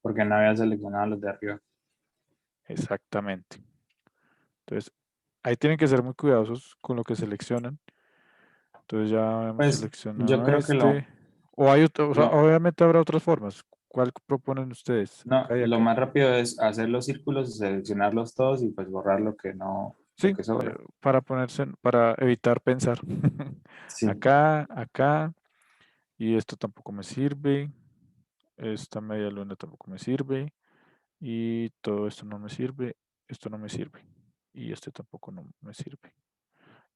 porque no había seleccionado los de arriba. Exactamente. Entonces, ahí tienen que ser muy cuidadosos con lo que seleccionan. Entonces ya hemos Pues yo seleccionado creo que este. O hay otro, o sea, lo, obviamente habrá otras formas. ¿Cuál proponen ustedes? no, Acá y lo acá. más rápido es hacer los círculos y seleccionarlos todos y pues borrar lo que no, lo Sí, que sobra. para ponerse, para evitar pensar. Sí, Acá, acá. Y esto tampoco me sirve. Esta media luna tampoco me sirve. Y todo esto no me sirve. Esto no me sirve. Y este tampoco no me sirve.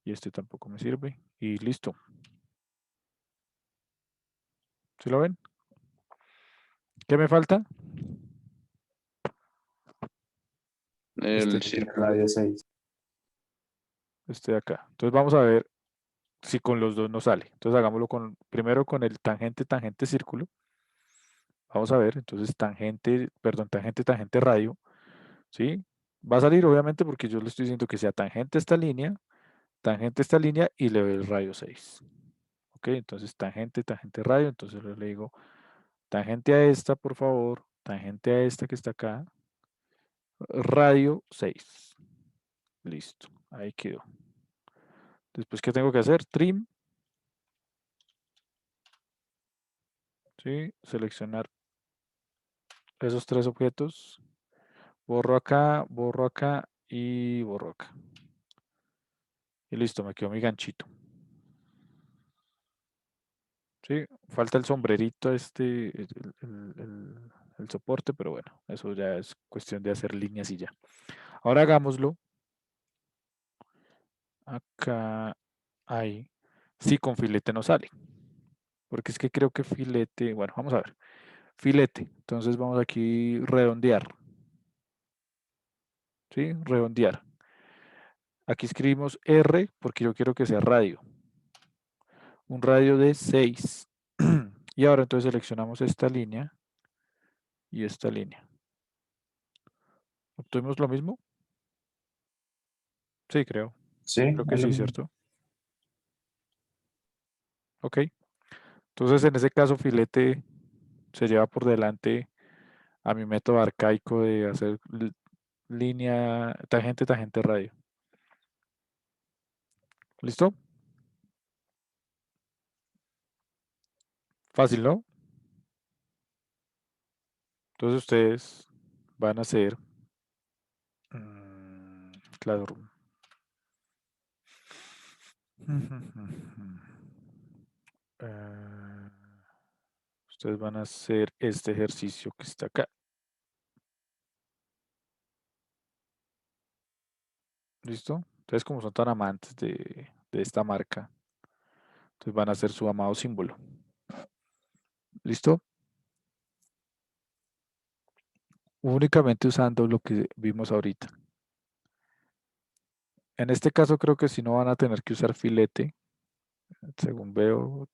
Y este tampoco me sirve. Y listo. ¿Sí lo ven? ¿Qué me falta? El Este, de círculo. radio 6. este de acá. Entonces vamos a ver si con los dos no sale. Entonces hagámoslo primero con el tangente, tangente, círculo. Vamos a ver, entonces tangente, perdón, tangente, tangente, radio. ¿Sí? Va a salir obviamente porque yo le estoy diciendo que sea tangente esta línea y le doy el radio 6. Ok, entonces tangente, tangente, radio. Entonces le digo tangente a esta, por favor. Tangente a esta que está acá. Radio 6. Listo, ahí quedó. Después, ¿qué tengo que hacer? Trim. ¿Sí? Seleccionar esos tres objetos. Borro acá y borro acá. Y listo, me quedó mi ganchito. ¿Sí? Falta el sombrerito, el soporte, pero bueno, eso ya es cuestión de hacer líneas y ya. Ahora hagámoslo. Acá, ahí. Sí, con filete no sale. Porque es que creo que filete, bueno, vamos a ver. Filete. Entonces vamos aquí redondear. ¿Sí? Redondear. Aquí escribimos R porque yo quiero que sea radio. Un radio de 6. Y ahora entonces seleccionamos esta línea y esta línea. ¿Obtuvimos lo mismo? Sí, creo. Sí, Creo que es lo sí, mismo. ¿cierto? Ok. Entonces en ese caso filete se lleva por delante a mi método arcaico de hacer línea tangente, tangente, radio. ¿Listo? Fácil, ¿no? Entonces ustedes van a hacer Classroom. Eh, ustedes van a hacer este ejercicio que está acá. ¿Listo? Entonces, como son tan amantes de esta marca, entonces van a hacer su amado símbolo. ¿Listo? Únicamente usando lo que vimos ahorita. En este caso creo que si no van a tener que usar filete, según veo.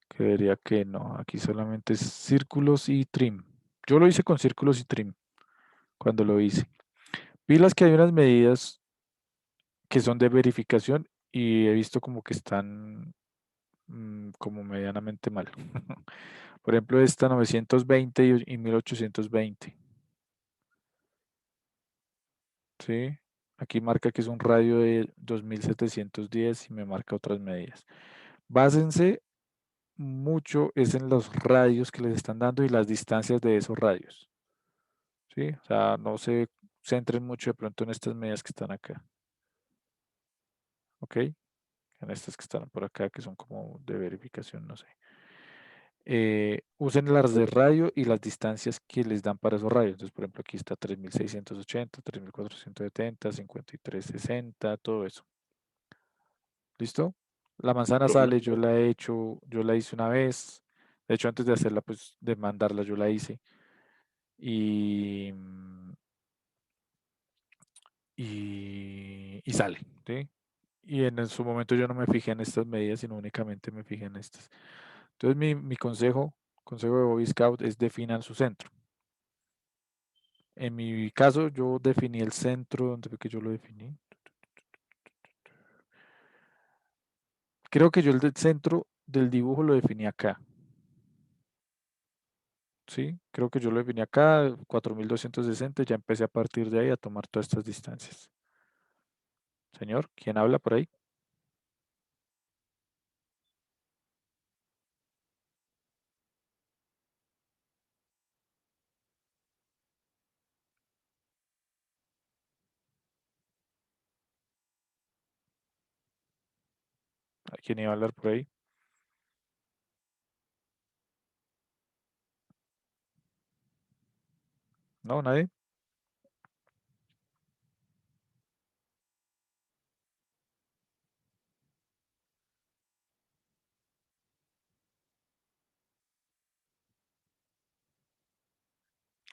Creería que no, aquí solamente es círculos y trim. Yo lo hice con círculos y trim cuando lo hice. Pilas que hay unas medidas que son de verificación y he visto como que están como medianamente mal. Por ejemplo, esta 920 y 1820. ¿Sí? Aquí marca que es un radio de 2710 y me marca otras medidas. Básense mucho es en los radios que les están dando y las distancias de esos radios. ¿Sí? O sea, no se centren mucho de pronto en estas medidas que están acá. ¿Ok? En estas que están por acá, que son como de verificación, no sé. Usen las de radio y las distancias que les dan para esos radios. Entonces, por ejemplo, aquí está 3680, 3470, 5360, todo eso. ¿Listo? La manzana sale, yo la he hecho, yo la hice una vez. De hecho, antes de hacerla, pues de mandarla, yo la hice. Y sale, ¿sí? Y en su momento yo no me fijé en estas medidas, sino únicamente me fijé en estas. Entonces mi consejo de Boy Scout es definan su centro. En mi caso yo definí el centro, ¿dónde fue que yo lo definí? Creo que yo el del centro del dibujo lo definí acá. Sí, creo que yo lo definí acá, 4260, ya empecé a partir de ahí a tomar todas estas distancias. Señor, ¿quién habla por ahí? ¿A quién iba a hablar por ahí? ¿No? ¿Nadie?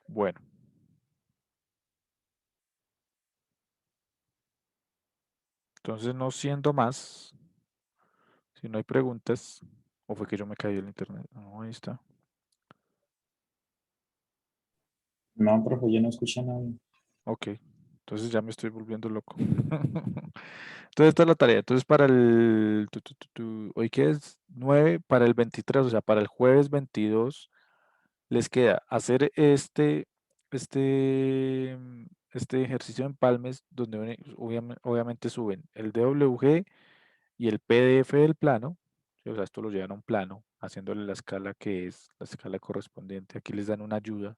Bueno. Entonces, no siendo más, si no hay preguntas, o fue que yo me caí del internet. No, ahí está. No, profe, yo no escuché a nadie. Ok, entonces ya me estoy volviendo loco. Entonces, esta es la tarea. Entonces, para el. Hoy que es 9, para el 23, o sea, para el jueves 22, les queda hacer este ejercicio en Palmes, donde obviamente suben el DWG y el PDF del plano. ¿Sí? O sea, esto lo llevan a un plano, haciéndole la escala que es la escala correspondiente. Aquí les dan una ayuda,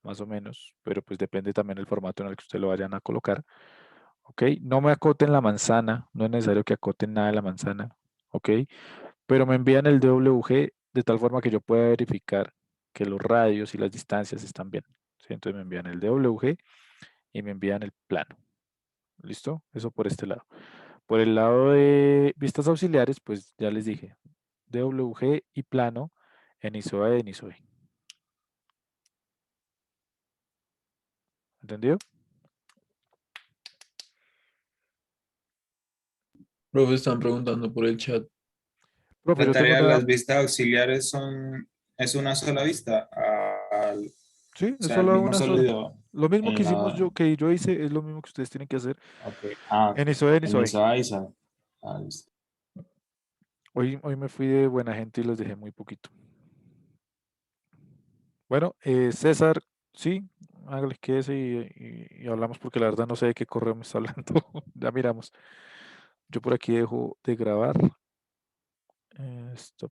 más o menos, pero pues depende también del formato en el que ustedes lo vayan a colocar. ¿Ok? No me acoten la manzana, no es necesario que acoten nada de la manzana. ¿Ok? Pero me envían el DWG de tal forma que yo pueda verificar que los radios y las distancias están bien. ¿Sí? Entonces me envían el DWG y me envían el plano. ¿Listo? Eso por este lado. Por el lado de vistas auxiliares, pues ya les dije, DWG y plano en ISOA y en ISOE. ¿Entendido? Profe, están preguntando por el chat. Profe, La yo tengo tarea de una. las vistas auxiliares es una sola vista, o Sí, es sea, el solo mismo una sola. sólido Lo mismo que en hicimos la... que yo hice, es lo mismo que ustedes tienen que hacer Ok, en ISOE, en en ISOE. ISO a ISO. Listo. Hoy me fui de buena gente y los dejé muy poquito. Bueno, César, sí, hágale que ese y hablamos porque la verdad no sé de qué correo me está hablando. Ya miramos. Yo por aquí dejo de grabar. Stop